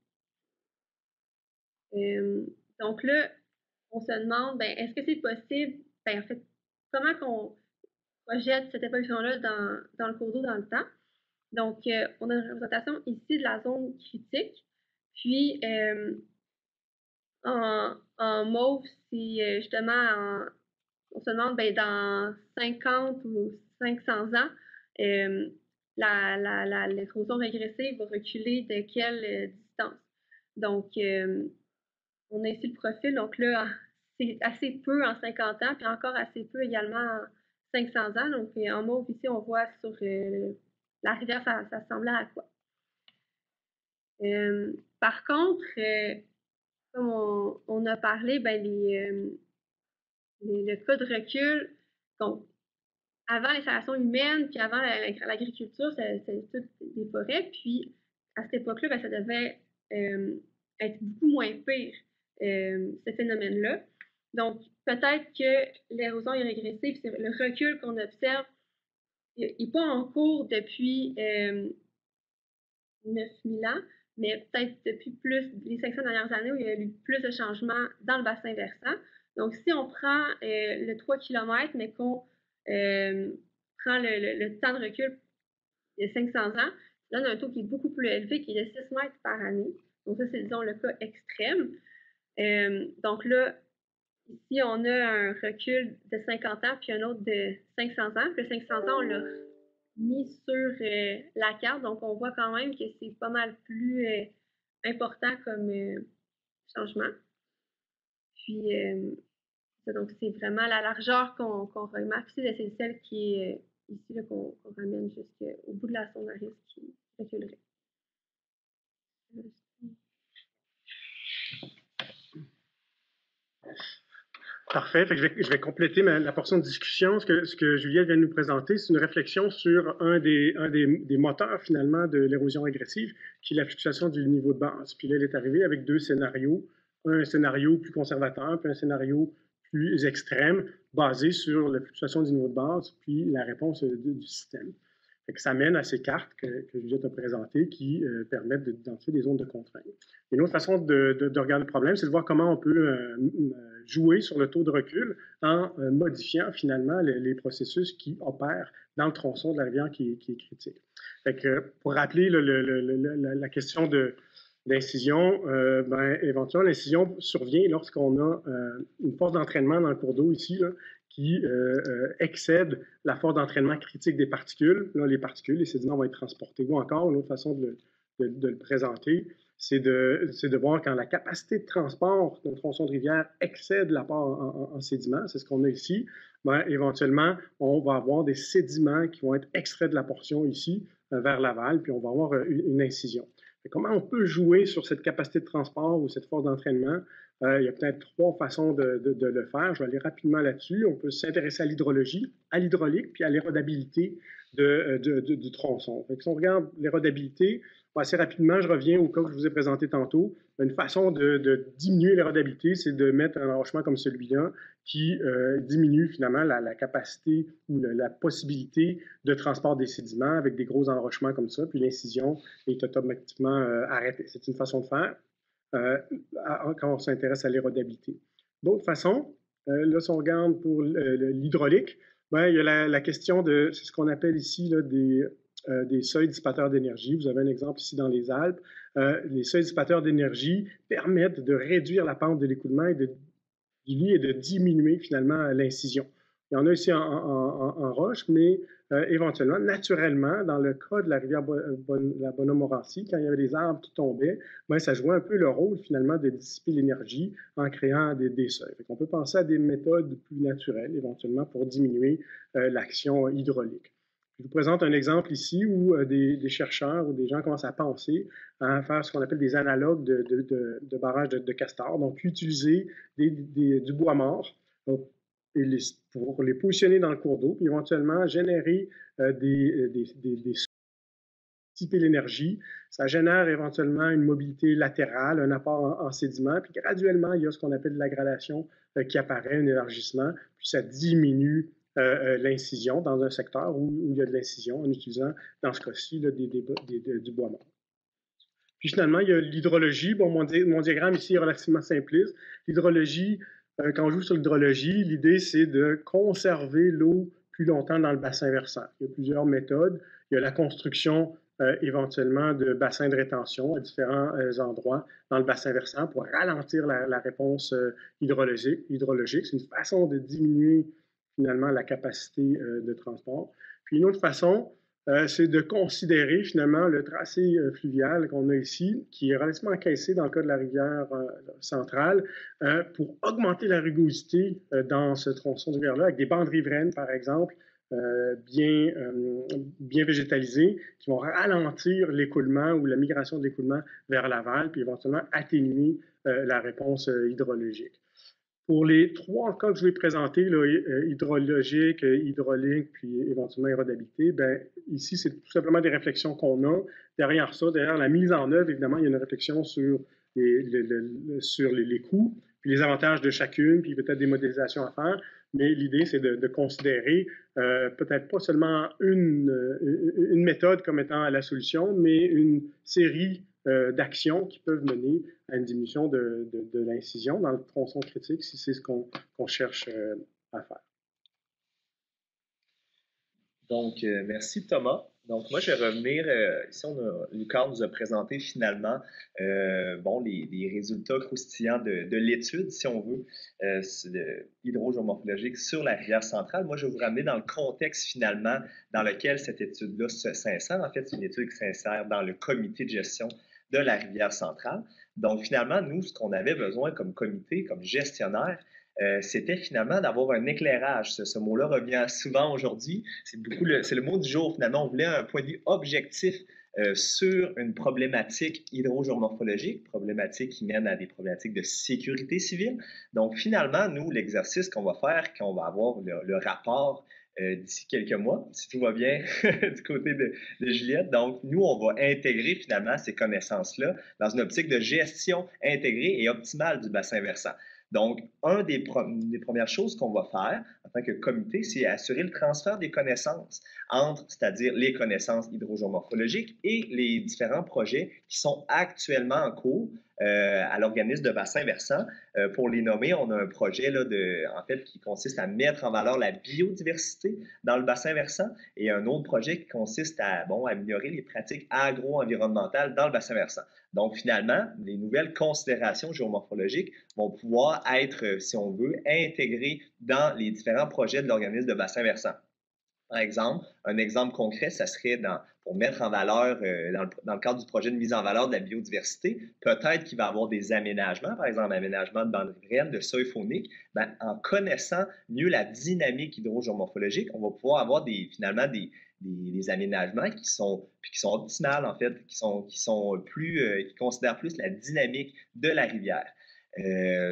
Donc là, on se demande, ben, est-ce que c'est possible, ben, en fait, comment qu'on projette cette évolution-là dans le cours d'eau dans le temps? Donc, on a une représentation ici de la zone critique, puis en mauve, c'est justement, on se demande, ben, dans 50 ou 500 ans, l'érosion régressive va reculer de quelle distance? Donc, on a ici le profil, donc là, c'est assez peu en 50 ans, puis encore assez peu également en 500 ans. Donc, en mauve, ici, on voit sur la rivière, ça ressemblait à quoi? Par contre, comme on a parlé, ben, le cas de recul, donc, avant l'installation humaine, puis avant l'agriculture, c'était toutes des forêts, puis à cette époque-là, ben, ça devait être beaucoup moins pire, ce phénomène-là. Donc, peut-être que l'érosion est régressive, c'est le recul qu'on observe n'est pas en cours depuis 9000 ans, mais peut-être depuis plus les 500 dernières années où il y a eu plus de changements dans le bassin versant. Donc, si on prend le 3 km, mais qu'on prend le temps de recul de 500 ans, là, on a un taux qui est beaucoup plus élevé, qui est de 6 mètres par année. Donc, ça, c'est, disons, le cas extrême. Donc là, ici, on a un recul de 50 ans, puis un autre de 500 ans. Puis le 500 ans, on l'a mis sur la carte, donc on voit quand même que c'est pas mal plus important comme changement. Puis, donc c'est vraiment la largeur qu'on remarque. C'est celle qui est ici, qu'on ramène jusqu'au bout de la zone à risque qui reculerait. Parfait. Fait que je vais compléter la portion de discussion. Ce que Juliette vient de nous présenter, c'est une réflexion sur un des moteurs, finalement, de l'érosion régressive, qui est la fluctuation du niveau de base. Puis là, elle est arrivée avec deux scénarios. Un scénario plus conservateur, puis un scénario plus extrême, basé sur la fluctuation du niveau de base, puis la réponse du système. Fait que ça mène à ces cartes que Juliette a présentées qui permettent d'identifier des zones de contrainte. Une autre façon de regarder le problème, c'est de voir comment on peut jouer sur le taux de recul en modifiant finalement les processus qui opèrent dans le tronçon de la rivière qui est critique. Fait que, pour rappeler la question d'incision, ben, éventuellement, l'incision survient lorsqu'on a une force d'entraînement dans le cours d'eau ici, là, qui excède la force d'entraînement critique des particules. Là, les particules, les sédiments vont être transportés. Ou encore, une autre façon de le présenter, c'est de voir quand la capacité de transport d'un tronçon de rivière excède l'apport en sédiments, c'est ce qu'on a ici, ben, éventuellement, on va avoir des sédiments qui vont être extraits de la portion ici vers l'aval, puis on va avoir une incision. Comment on peut jouer sur cette capacité de transport ou cette force d'entraînement? Il y a peut-être trois façons de le faire. Je vais aller rapidement là-dessus. On peut s'intéresser à l'hydrologie, à l'hydraulique, puis à l'érodabilité du tronçon. Si on regarde l'érodabilité, assez rapidement, je reviens au cas que je vous ai présenté tantôt. Une façon de diminuer l'érodabilité, c'est de mettre un enrochement comme celui-là qui diminue finalement la capacité ou la possibilité de transport des sédiments avec des gros enrochements comme ça, puis l'incision est automatiquement arrêtée. C'est une façon de faire quand on s'intéresse à l'érodabilité. D'autres façons, là, si on regarde pour l'hydraulique, ben, il y a la question de, c'est ce qu'on appelle ici là, des seuils dissipateurs d'énergie. Vous avez un exemple ici dans les Alpes. Les seuils dissipateurs d'énergie permettent de réduire la pente de l'écoulement et de diminuer finalement l'incision. Il y en a ici en roche, mais éventuellement, naturellement, dans le cas de la rivière la Bonne-Morancy, quand il y avait des arbres qui tombaient, ben, ça jouait un peu le rôle finalement de dissiper l'énergie en créant des seuils. On peut penser à des méthodes plus naturelles éventuellement pour diminuer l'action hydraulique. Je vous présente un exemple ici où des chercheurs ou des gens commencent à penser à faire ce qu'on appelle des analogues de barrages de castors, donc utiliser du bois mort pour les positionner dans le cours d'eau, puis éventuellement générer des dissiper l'énergie. Ça génère éventuellement une mobilité latérale, un apport en sédiment, puis graduellement, il y a ce qu'on appelle de la gradation qui apparaît, un élargissement, puis ça diminue l'incision dans un secteur où il y a de l'incision en utilisant, dans ce cas-ci, du bois mort. Puis finalement, il y a l'hydrologie. Bon, mon diagramme ici est relativement simpliste. L'hydrologie, quand on joue sur l'hydrologie, l'idée, c'est de conserver l'eau plus longtemps dans le bassin versant. Il y a plusieurs méthodes. Il y a la construction éventuellement de bassins de rétention à différents endroits dans le bassin versant pour ralentir la réponse hydrologique. C'est une façon de diminuer finalement la capacité de transport. Puis une autre façon, c'est de considérer finalement le tracé fluvial qu'on a ici, qui est relativement encaissé dans le cas de la rivière centrale, pour augmenter la rugosité dans ce tronçon de rivière-là, avec des bandes riveraines, par exemple, bien végétalisées, qui vont ralentir l'écoulement ou la migration de l'écoulement vers l'aval, puis éventuellement atténuer la réponse hydrologique. Pour les trois cas que je vais présenter, là, hydrologique, hydraulique, puis éventuellement aérodabilité, ben, ici, c'est tout simplement des réflexions qu'on a. Derrière ça, derrière la mise en œuvre, évidemment, il y a une réflexion sur les coûts, puis les avantages de chacune, puis peut-être des modélisations à faire. Mais l'idée, c'est de considérer peut-être pas seulement une méthode comme étant la solution, mais une série d'actions qui peuvent mener à une diminution de l'incision dans le tronçon critique, si c'est ce qu'on cherche à faire. Donc, merci Thomas. Donc, moi, je vais revenir, ici, Lucas nous a présenté finalement les résultats croustillants de l'étude, si on veut, hydrogéomorphologique sur la rivière centrale. Moi, je vais vous ramener dans le contexte finalement dans lequel cette étude-là s'insère. En fait, c'est une étude qui s'insère dans le comité de gestion de la rivière centrale. Donc, finalement, nous, ce qu'on avait besoin comme comité, comme gestionnaire, c'était finalement d'avoir un éclairage. Ce mot-là revient souvent aujourd'hui. C'est le mot du jour, finalement. On voulait un point de vue objectif sur une problématique hydrogéomorphologique, problématique qui mène à des problématiques de sécurité civile. Donc, finalement, nous, l'exercice qu'on va faire, quand on va avoir le rapport d'ici quelques mois, si tout va bien du côté de Juliette. Donc, nous, on va intégrer finalement ces connaissances-là dans une optique de gestion intégrée et optimale du bassin versant. Donc, une des premières choses qu'on va faire en tant que comité, c'est assurer le transfert des connaissances entre, c'est-à-dire les connaissances hydrogéomorphologiques et les différents projets qui sont actuellement en cours à l'organisme de bassin versant. Pour les nommer, on a un projet là, qui consiste à mettre en valeur la biodiversité dans le bassin versant et un autre projet qui consiste à améliorer les pratiques agro-environnementales dans le bassin versant. Donc, finalement, les nouvelles considérations géomorphologiques vont pouvoir être, si on veut, intégrées dans les différents projets de l'organisme de bassin versant. Par exemple, un exemple concret, ça serait pour mettre en valeur, dans le cadre du projet de mise en valeur de la biodiversité, peut-être qu'il va y avoir des aménagements, par exemple, aménagement de bandes riveraines, de seuils fauniques. En connaissant mieux la dynamique hydrogéomorphologique, on va pouvoir avoir finalement des aménagements qui sont optimales, en fait, qui considèrent plus la dynamique de la rivière.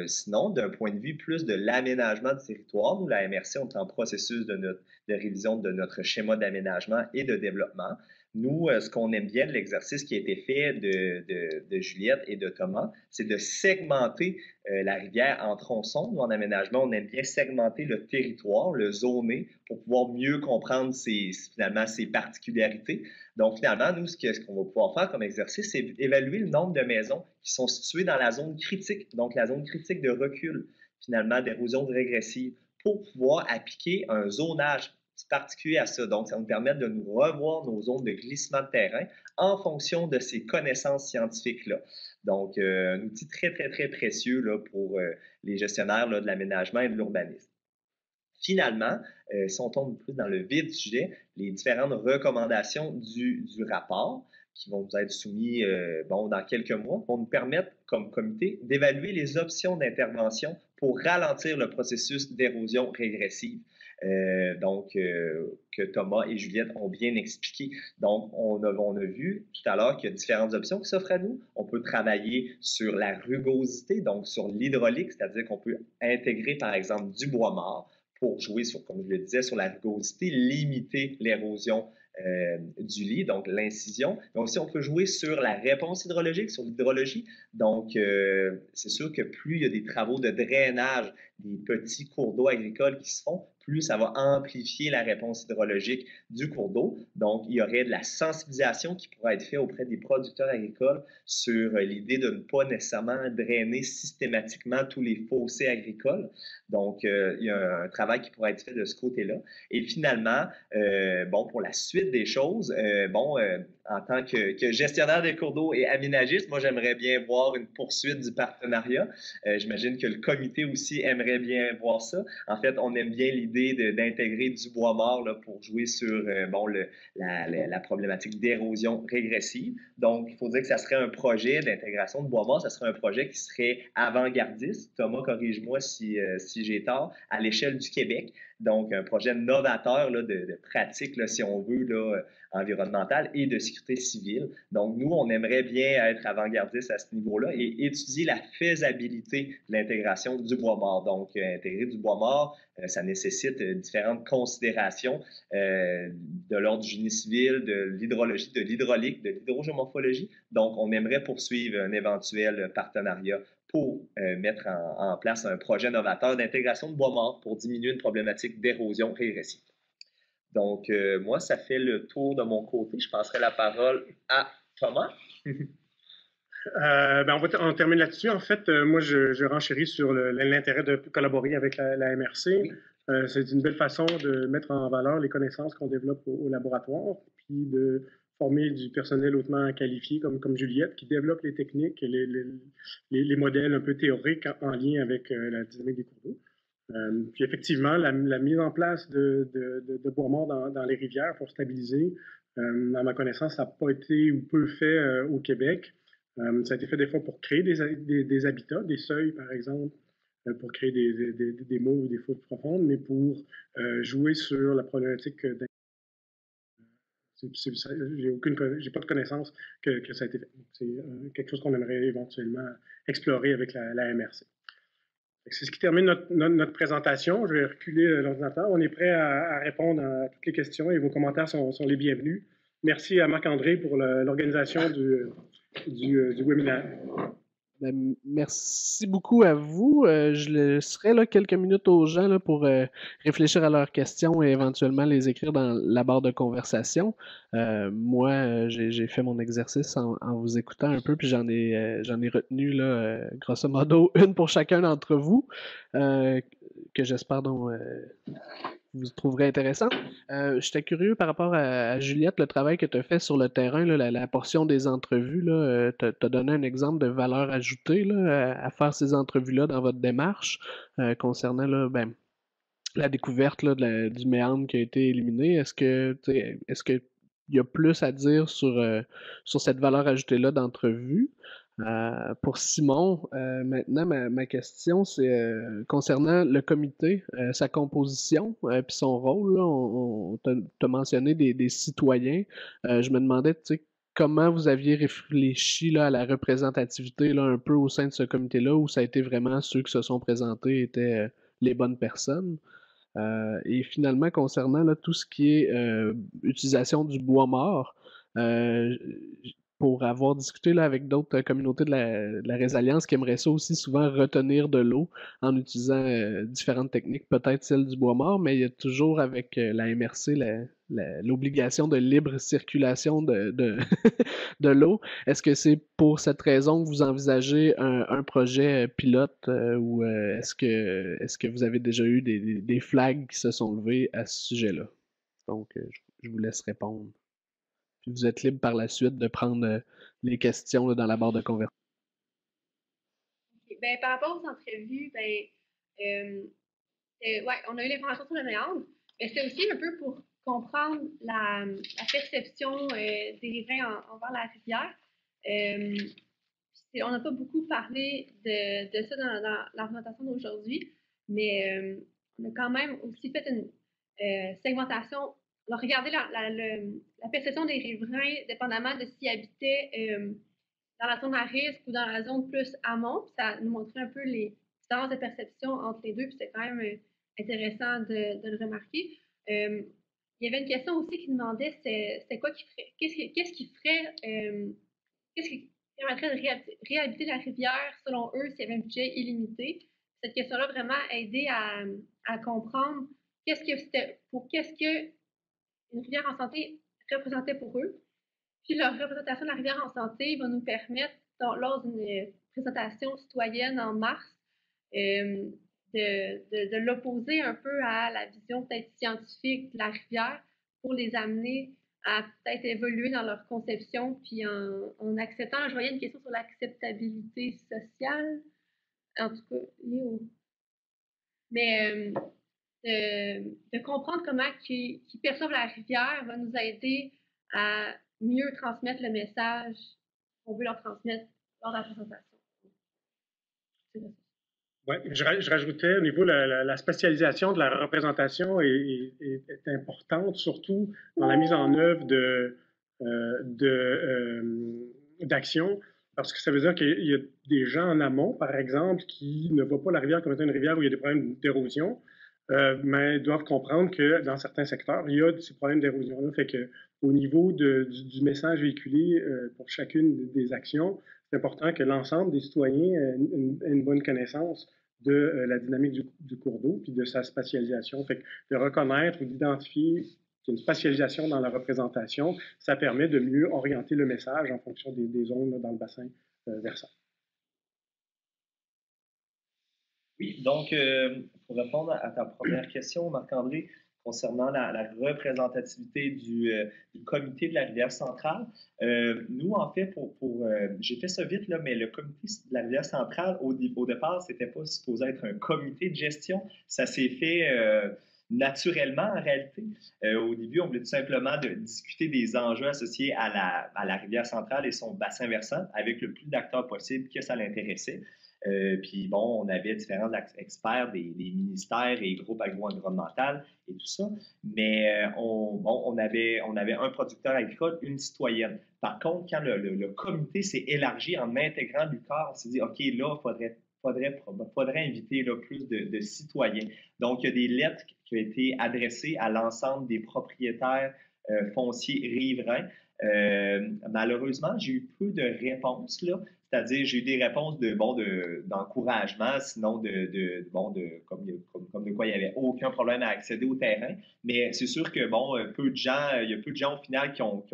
Sinon, d'un point de vue plus de l'aménagement du territoire, nous, la MRC, on est en processus de révision de notre schéma d'aménagement et de développement. Nous, ce qu'on aime bien de l'exercice qui a été fait de Juliette et de Thomas, c'est de segmenter la rivière en tronçons. Nous, en aménagement, on aime bien segmenter le territoire, le zoner, pour pouvoir mieux comprendre finalement ses particularités. Donc, finalement, nous, ce qu'on va pouvoir faire comme exercice, c'est évaluer le nombre de maisons qui sont situées dans la zone critique, donc la zone critique de recul, finalement, d'érosion régressive, pour pouvoir appliquer un zonage particulier à ça. Donc, ça va nous permettre de nous revoir nos zones de glissement de terrain en fonction de ces connaissances scientifiques-là. Donc, un outil très, très, très précieux là, pour les gestionnaires là, de l'aménagement et de l'urbanisme. Finalement, si on tombe plus dans le vif du sujet, les différentes recommandations du rapport qui vont vous être soumis dans quelques mois, vont nous permettre, comme comité, d'évaluer les options d'intervention pour ralentir le processus d'érosion régressive. Que Thomas et Juliette ont bien expliqué. Donc, on a vu tout à l'heure qu'il y a différentes options qui s'offrent à nous. On peut travailler sur la rugosité, donc sur l'hydraulique, c'est-à-dire qu'on peut intégrer, par exemple, du bois mort pour jouer sur, comme je le disais, sur la rugosité, limiter l'érosion du lit, donc l'incision. Mais aussi, on peut jouer sur la réponse hydrologique, sur l'hydrologie. Donc, c'est sûr que plus il y a des travaux de drainage des petits cours d'eau agricoles qui se font, plus ça va amplifier la réponse hydrologique du cours d'eau. Donc, il y aurait de la sensibilisation qui pourrait être faite auprès des producteurs agricoles sur l'idée de ne pas nécessairement drainer systématiquement tous les fossés agricoles. Donc, il y a un travail qui pourrait être fait de ce côté-là. Et finalement, pour la suite des choses, en tant que gestionnaire des cours d'eau et aménagiste, moi, j'aimerais bien voir une poursuite du partenariat. J'imagine que le comité aussi aimerait bien voir ça. En fait, on aime bien l'idée d'intégrer du bois mort là, pour jouer sur la problématique d'érosion régressive. Donc, il faut dire que ça serait un projet d'intégration de bois mort. Ça serait un projet qui serait avant-gardiste. Thomas, corrige-moi si j'ai tort, à l'échelle du Québec. Donc, un projet novateur là, de pratique, là, si on veut, là, environnementale et de sécurité civile. Donc, nous, on aimerait bien être avant-gardiste à ce niveau-là et étudier la faisabilité de l'intégration du bois mort. Donc, intégrer du bois mort, ça nécessite différentes considérations de l'ordre du génie civil, de l'hydrologie, de l'hydraulique, de l'hydrogéomorphologie. Donc, on aimerait poursuivre un éventuel partenariat pour mettre en place un projet novateur d'intégration de bois mort pour diminuer une problématique d'érosion régressive. Donc, moi, ça fait le tour de mon côté. Je passerai la parole à Thomas. On termine là-dessus. En fait, moi, je renchéris sur l'intérêt de collaborer avec la MRC. Oui. C'est une belle façon de mettre en valeur les connaissances qu'on développe au laboratoire, puis de former du personnel hautement qualifié comme Juliette, qui développe les techniques, les modèles un peu théoriques en lien avec la dynamique des cours d'eau. Puis effectivement, la mise en place de bois mort dans les rivières pour stabiliser, à ma connaissance, ça n'a pas été ou peu fait au Québec. Ça a été fait des fois pour créer des habitats, des seuils par exemple, pour créer des moules ou des fautes profondes, mais pour jouer sur la problématique j'ai pas de connaissance que ça a été fait. C'est quelque chose qu'on aimerait éventuellement explorer avec la MRC. C'est ce qui termine notre présentation. Je vais reculer l'ordinateur. On est prêt à répondre à toutes les questions et vos commentaires sont les bienvenus. Merci à Marc-André pour l'organisation du webinaire. Ben, merci beaucoup à vous. Je laisserai là, quelques minutes aux gens là, pour réfléchir à leurs questions et éventuellement les écrire dans la barre de conversation. Moi, j'ai fait mon exercice en vous écoutant un peu, puis j'en ai retenu là, grosso modo une pour chacun d'entre vous, que j'espère donc vous trouverez intéressant. J'étais curieux par rapport à Juliette, le travail que tu as fait sur le terrain, là, la portion des entrevues. Tu as donné un exemple de valeur ajoutée là, à faire ces entrevues-là dans votre démarche concernant là, la découverte là, du méandre qui a été éliminé. Est-ce qu'il y a plus à dire sur cette valeur ajoutée-là d'entrevue? Pour Simon, maintenant, ma question, c'est concernant le comité, sa composition puis son rôle. Là, t'as mentionné des citoyens. Je me demandais, comment vous aviez réfléchi là, à la représentativité là, un peu au sein de ce comité-là, où ça a été vraiment ceux qui se sont présentés étaient les bonnes personnes. Et finalement, concernant là, tout ce qui est utilisation du bois mort, pour avoir discuté là, avec d'autres communautés de la résilience qui aimeraient ça aussi souvent retenir de l'eau en utilisant différentes techniques, peut-être celle du bois mort, mais il y a toujours avec la MRC l'obligation de libre circulation de l'eau. Est-ce que c'est pour cette raison que vous envisagez un projet pilote ou est-ce que vous avez déjà eu des flags qui se sont levés à ce sujet-là? Donc, je vous laisse répondre. Puis vous êtes libre par la suite de prendre les questions là, dans la barre de conversation. Okay. Par rapport aux entrevues, Ouais, on a eu l'information sur le méandre, mais c'était aussi un peu pour comprendre la perception des riverains envers la rivière. On n'a pas beaucoup parlé de ça dans l'argumentation d'aujourd'hui, mais on a quand même aussi fait une segmentation. On a regardé la perception des riverains, dépendamment de s'ils habitaient dans la zone à risque ou dans la zone plus amont. Puis ça nous montrait un peu les différences de perception entre les deux, puis c'est quand même intéressant de le remarquer. Il y avait une question aussi qui demandait c'était quoi qui ferait, qu'est-ce qui ferait, qu'est-ce qui permettrait de réhabiliter la rivière selon eux s'il y avait un budget illimité. Cette question-là a vraiment aidé à comprendre qu'est-ce que une rivière en santé représentait pour eux. Puis leur représentation de la rivière en santé va nous permettre, lors d'une présentation citoyenne en mars, de l'opposer un peu à la vision peut-être scientifique de la rivière pour les amener à peut-être évoluer dans leur conception, puis en acceptant, là, je voyais une question sur l'acceptabilité sociale, en tout cas, mais de comprendre comment ils perçoivent la rivière va nous aider à mieux transmettre le message qu'on veut leur transmettre lors de la présentation. Oui, je rajoutais au niveau de la spatialisation de la représentation est importante, surtout dans la mise en œuvre d'actions, parce que ça veut dire qu'il y a des gens en amont, par exemple, qui ne voient pas la rivière comme étant une rivière où il y a des problèmes d'érosion, mais doivent comprendre que dans certains secteurs, il y a ces problèmes d'érosion-là. Fait que au niveau du message véhiculé pour chacune des actions, c'est important que l'ensemble des citoyens aient une bonne connaissance de la dynamique du cours d'eau puis de sa spatialisation. Fait que de reconnaître ou d'identifier qu'il y a une spatialisation dans la représentation, ça permet de mieux orienter le message en fonction des zones là, dans le bassin versant. Oui, donc pour répondre à ta première question, Marc-André, concernant la représentativité du comité de la rivière centrale. Nous, en fait, j'ai fait ça vite, là, mais le comité de la rivière centrale, au départ, c'était pas supposé être un comité de gestion. Ça s'est fait naturellement, en réalité. Au début, on voulait tout simplement discuter des enjeux associés à la rivière centrale et son bassin versant avec le plus d'acteurs possible que ça l'intéressait. Puis bon, on avait différents experts des ministères et groupes agro-environnementaux et tout ça, mais on avait un producteur agricole, une citoyenne. Par contre, quand le comité s'est élargi en intégrant l'UQAR, on s'est dit, OK, là, il faudrait inviter là, plus de citoyens. Donc, il y a des lettres qui ont été adressées à l'ensemble des propriétaires fonciers riverains. Malheureusement, j'ai eu peu de réponses, là. C'est-à-dire, j'ai eu des réponses d'encouragement, sinon comme de quoi il n'y avait aucun problème à accéder au terrain. Mais c'est sûr que, il y a peu de gens au final qui ont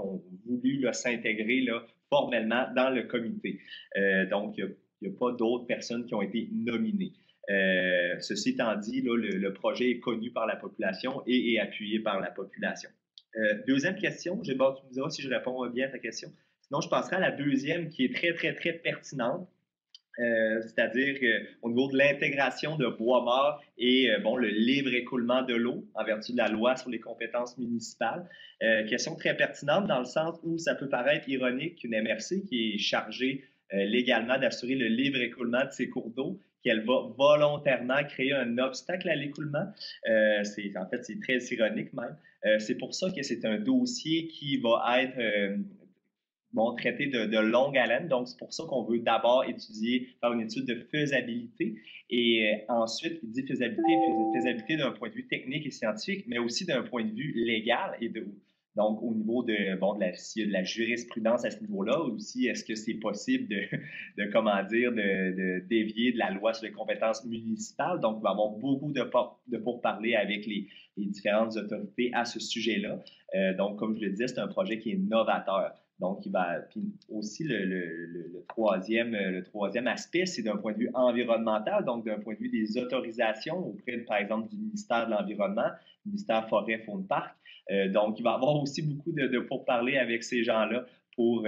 voulu s'intégrer formellement dans le comité. Donc, il n'y a pas d'autres personnes qui ont été nominées. Ceci étant dit, là, le projet est connu par la population et est appuyé par la population. Deuxième question, tu me diras si je réponds bien à ta question. Sinon, je passerai à la deuxième qui est très, très, très pertinente, c'est-à-dire au niveau de l'intégration de bois mort et le libre écoulement de l'eau en vertu de la loi sur les compétences municipales. Question très pertinente dans le sens où ça peut paraître ironique qu'une MRC qui est chargée légalement d'assurer le libre écoulement de ses cours d'eau, qu'elle va volontairement créer un obstacle à l'écoulement. En fait, c'est très ironique même. C'est pour ça que c'est un dossier qui va être traité de longue haleine. Donc, c'est pour ça qu'on veut d'abord faire une étude de faisabilité. Et ensuite, il dit faisabilité d'un point de vue technique et scientifique, mais aussi d'un point de vue légal et donc, au niveau s'il y a de la jurisprudence à ce niveau-là, aussi, est-ce que c'est possible de dévier de la loi sur les compétences municipales? Donc, il va y avoir beaucoup de pourparlers avec les différentes autorités à ce sujet-là. Donc, comme je le disais, c'est un projet qui est novateur. Donc, puis aussi le troisième aspect, c'est d'un point de vue environnemental, donc d'un point de vue des autorisations auprès, par exemple, du ministère de l'Environnement, ministère Forêt, Faune, Parc. Donc, il va y avoir aussi beaucoup de pourparlers avec ces gens-là pour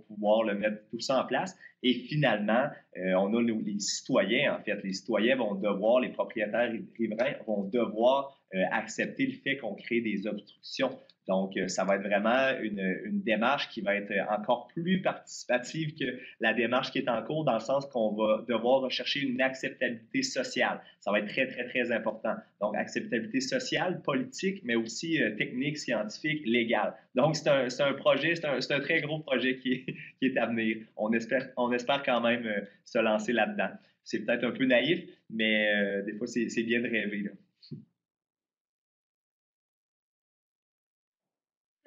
pouvoir mettre tout ça en place. Et finalement, on a les citoyens, en fait. Les citoyens vont devoir, les propriétaires riverains vont devoir accepter le fait qu'on crée des obstructions. Donc, ça va être vraiment une démarche qui va être encore plus participative que la démarche qui est en cours, dans le sens qu'on va devoir rechercher une acceptabilité sociale. Ça va être très, très, très important. Donc, acceptabilité sociale, politique, mais aussi technique, scientifique, légale. Donc, c'est un projet, c'est un très gros projet qui est à venir. On espère quand même se lancer là-dedans. C'est peut-être un peu naïf, mais des fois, c'est bien de rêver, là.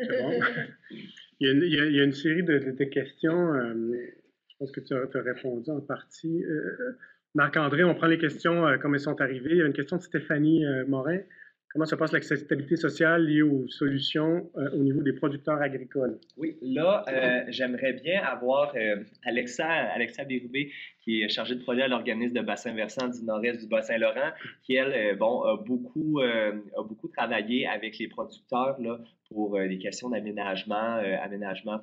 C'est bon. Il y a une série de questions. Je pense que tu as répondu en partie. Marc-André, on prend les questions comme elles sont arrivées. Il y a une question de Stéphanie Morin. Comment se passe l'acceptabilité sociale liée aux solutions au niveau des producteurs agricoles? Oui, là, j'aimerais bien avoir Alexa Bérubé, qui est chargée de projet à l'organisme de bassin versant du nord-est du Bas-Saint-Laurent, qui, elle, a beaucoup travaillé avec les producteurs là, pour des questions aménagement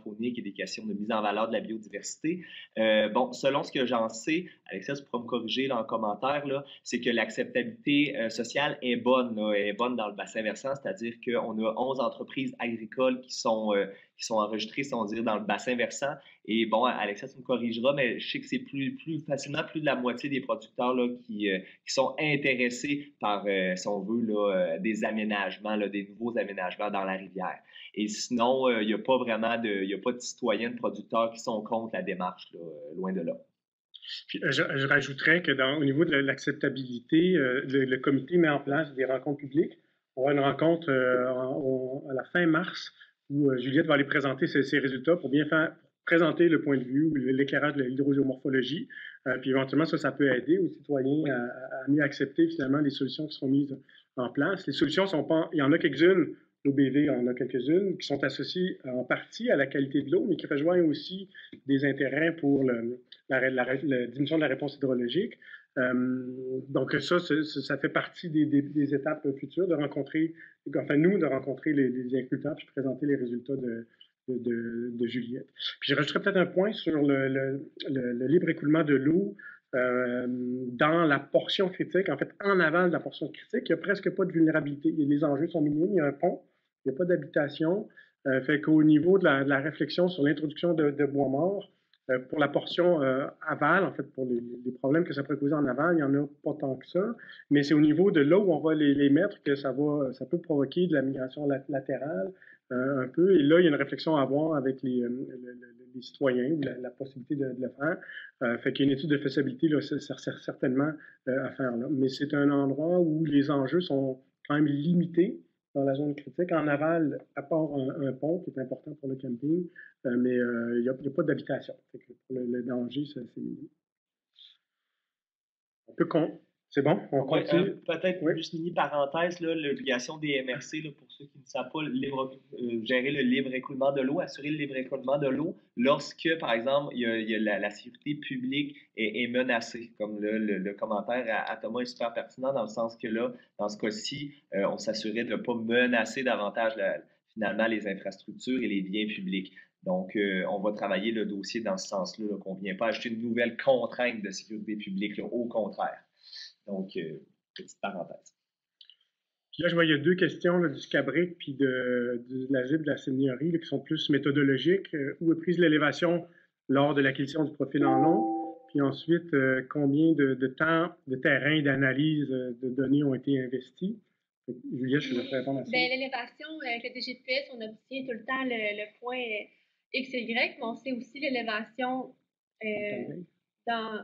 faunique et des questions de mise en valeur de la biodiversité. Selon ce que j'en sais, Alexa, tu pourras me corriger là, en commentaire, là, c'est que l'acceptabilité sociale est bonne, là, est bonne dans le bassin versant, c'est-à-dire qu'on a 11 entreprises agricoles qui sont enregistrées, si on dit, dans le bassin versant. Et bon, Alexa, tu me corrigeras, mais je sais que c'est facilement plus de la moitié des producteurs là, qui sont intéressés par, si on veut, là, des aménagements, là, des nouveaux aménagements dans la rivière. Et sinon, il n'y a pas vraiment il y a pas de citoyens, de producteurs qui sont contre la démarche, là, loin de là. Puis, je rajouterais que au niveau de l'acceptabilité, le comité met en place des rencontres publiques. On aura une rencontre à la fin mars où Juliette va aller présenter ses résultats pour bien présenter le point de vue, l'éclairage de l'hydrogéomorphologie. Puis éventuellement, ça peut aider aux citoyens à mieux accepter finalement les solutions qui seront mises en place. Les solutions sont pas, il y en a quelques-unes, l'OBV en a quelques-unes, qui sont associées en partie à la qualité de l'eau, mais qui rejoignent aussi des intérêts pour la diminution de la réponse hydrologique. Donc ça fait partie des étapes futures de rencontrer les agriculteurs puis présenter les résultats de Juliette. Puis je rajouterais peut-être un point sur le libre écoulement de l'eau dans la portion critique. En fait, en aval de la portion critique, il n'y a presque pas de vulnérabilité. Les enjeux sont minimes, il y a un pont, il n'y a pas d'habitation. Fait qu'au niveau de la réflexion sur l'introduction de bois mort, pour la portion aval, en fait, pour les problèmes que ça pourrait causer en aval, il n'y en a pas tant que ça. Mais c'est au niveau de là où on va les mettre que ça peut provoquer de la migration latérale un peu. Et là, il y a une réflexion à avoir avec les citoyens, ou la possibilité de le faire. Fait qu'il y a une étude de faisabilité, là, ça sert certainement à faire là. Mais c'est un endroit où les enjeux sont quand même limités dans la zone critique. En aval, à part un pont qui est important pour le camping, mais il n'y a pas d'habitation. Pour le danger, c'est minime. C'est bon? On continue? Peut-être juste une mini-parenthèse, l'obligation des MRC, là, pour ceux qui ne savent pas, gérer le libre écoulement de l'eau, assurer le libre écoulement de l'eau lorsque, par exemple, il y a la sécurité publique est menacée. Comme le commentaire à Thomas est super pertinent dans le sens que là, dans ce cas-ci, on s'assurait de ne pas menacer davantage finalement les infrastructures et les biens publics. Donc, on va travailler le dossier dans ce sens-là, qu'on ne vient pas ajouter une nouvelle contrainte de sécurité publique, là, au contraire. Donc, petite parenthèse. Puis là, je vois, il y a deux questions là, du SCABRIC puis de l'asile de la seigneurie là, qui sont plus méthodologiques. Où est prise l'élévation lors de l'acquisition du profil en long? Puis ensuite, combien de temps, de terrain et d'analyse de données ont été investis? Juliette, je vais te répondre à ça. L'élévation, avec le DGPS, on obtient tout le temps le point X et Y, mais on sait aussi l'élévation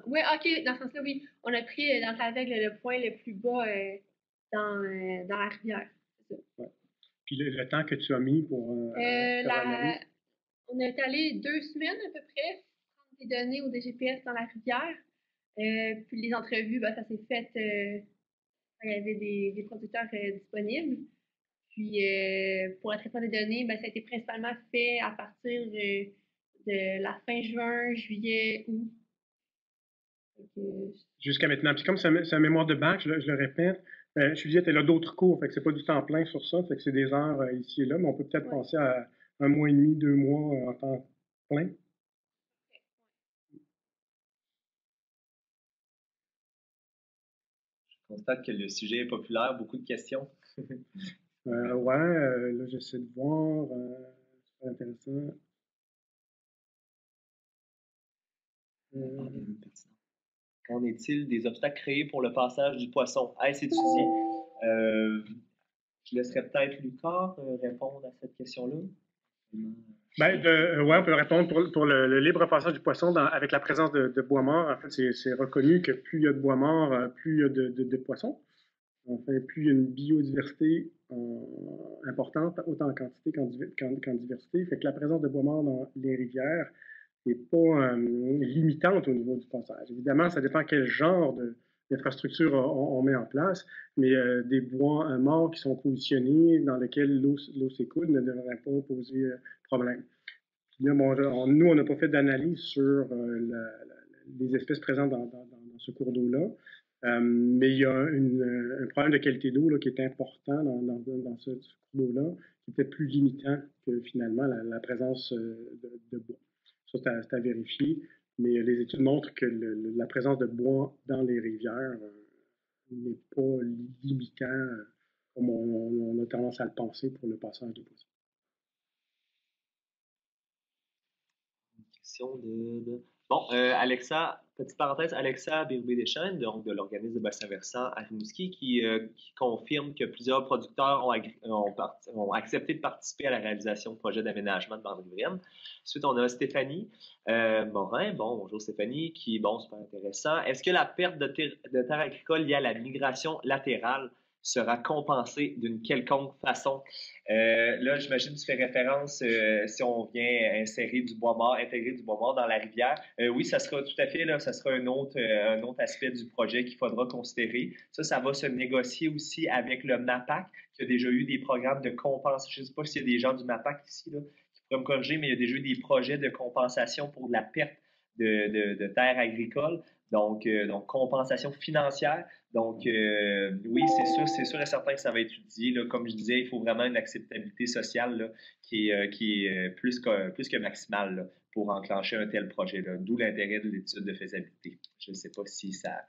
oui, OK, dans ce sens-là, oui. On a pris dans sa règle le point le plus bas dans la rivière. C'est ça. Ouais. Puis le temps que tu as mis pour l'analyse? On est allé 2 semaines à peu près prendre des données au DGPS dans la rivière. Puis les entrevues, ça s'est fait. Il y avait des producteurs disponibles. Puis pour le traitement des données, ça a été principalement fait à partir de la fin juin, juillet, août. Jusqu'à maintenant. Puis comme c'est un mémoire de bac, je le répète, Juliette, elle a d'autres cours, fait que c'est pas du temps plein sur ça, fait que c'est des heures ici et là, mais on peut peut-être penser à 1 mois et demi, 2 mois en temps plein. constate que le sujet est populaire, beaucoup de questions. Là, j'essaie de voir. C'est intéressant. Qu'en est-il des obstacles créés pour le passage du poisson? Est-ce étudié? Je laisserai peut-être Lucas répondre à cette question-là. On peut répondre pour le libre passage du poisson avec la présence de bois mort. En fait, c'est reconnu que plus il y a de bois mort, plus il y a de poissons. En fait, plus il y a une biodiversité importante, autant en quantité qu'en diversité. Fait que la présence de bois mort dans les rivières n'est pas limitante au niveau du passage. Évidemment, ça dépend quel genre d'infrastructure on met en place, mais des bois morts qui sont positionnés dans lesquels l'eau s'écoule ne devraient pas poser problème. Puis là, nous, on n'a pas fait d'analyse sur les espèces présentes dans ce cours d'eau-là. Mais il y a un problème de qualité d'eau qui est important dans ce cours d'eau-là, qui est peut-être plus limitant que finalement la présence de bois. Ça, c'est à vérifier, mais les études montrent que la présence de bois dans les rivières n'est pas limitant comme on a tendance à le penser pour le passage des poissons. Une question Bon, Alexa, petite parenthèse, Alexa Bérubé-Deschênes, donc de l'organisme de bassin versant à Rimouski, qui confirme que plusieurs producteurs ont accepté de participer à la réalisation de projets d'aménagement de bande riveraine. Ensuite, on a Stéphanie Morin. Bonjour Stéphanie, qui, super intéressant. Est-ce que la perte de terres agricoles liée à la migration latérale sera compensée d'une quelconque façon? Là, j'imagine que tu fais référence si on vient intégrer du bois mort dans la rivière. Oui, ça sera tout à fait, là, ça sera un autre aspect du projet qu'il faudra considérer. Ça va se négocier aussi avec le MAPAC, qui a déjà eu des programmes de compensation. Je ne sais pas s'il y a des gens du MAPAC ici là, qui pourraient me corriger, mais il y a déjà eu des projets de compensation pour la perte de terres agricoles. Donc, compensation financière. Donc, oui, c'est sûr et certain que ça va être étudié. Là. Comme je disais, il faut vraiment une acceptabilité sociale là, qui est plus que maximale là, pour enclencher un tel projet. D'où l'intérêt de l'étude de faisabilité. Je ne sais pas si ça...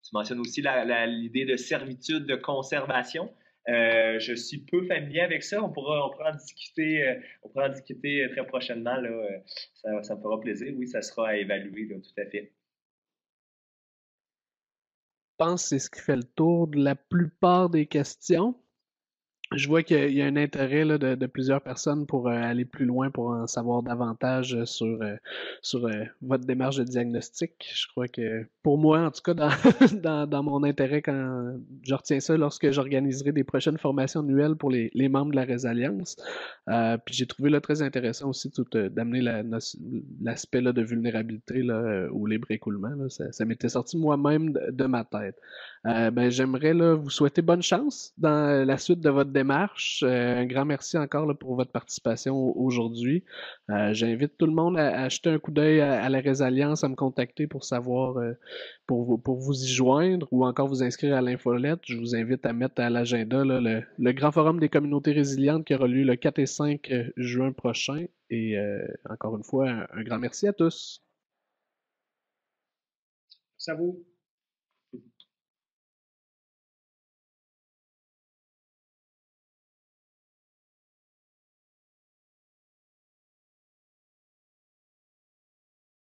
Tu mentionnes aussi l'idée de servitude de conservation. Je suis peu familier avec ça. On pourra en discuter très prochainement. Là. Ça me fera plaisir. Oui, ça sera à évaluer, là, tout à fait. Je pense que c'est ce qui fait le tour de la plupart des questions. Je vois qu'il y a un intérêt là, de plusieurs personnes pour aller plus loin, pour en savoir davantage sur votre démarche de diagnostic. Je crois que pour moi, en tout cas, dans mon intérêt, quand je retiens ça lorsque j'organiserai des prochaines formations annuelles pour les membres de la Résalliance. Puis j'ai trouvé là, très intéressant aussi d'amener l'aspect de vulnérabilité là, au libre écoulement. Là. Ça m'était sorti moi-même de ma tête. J'aimerais là, vous souhaiter bonne chance dans la suite de votre démarche. Un grand merci encore là, pour votre participation aujourd'hui. J'invite tout le monde à jeter un coup d'œil à la Résalliance, à me contacter pour savoir, pour vous y joindre ou encore vous inscrire à l'infolette. Je vous invite à mettre à l'agenda le Grand Forum des communautés résilientes qui aura lieu le 4 et 5 juin prochain. Et encore une fois, un grand merci à tous. Ça vous.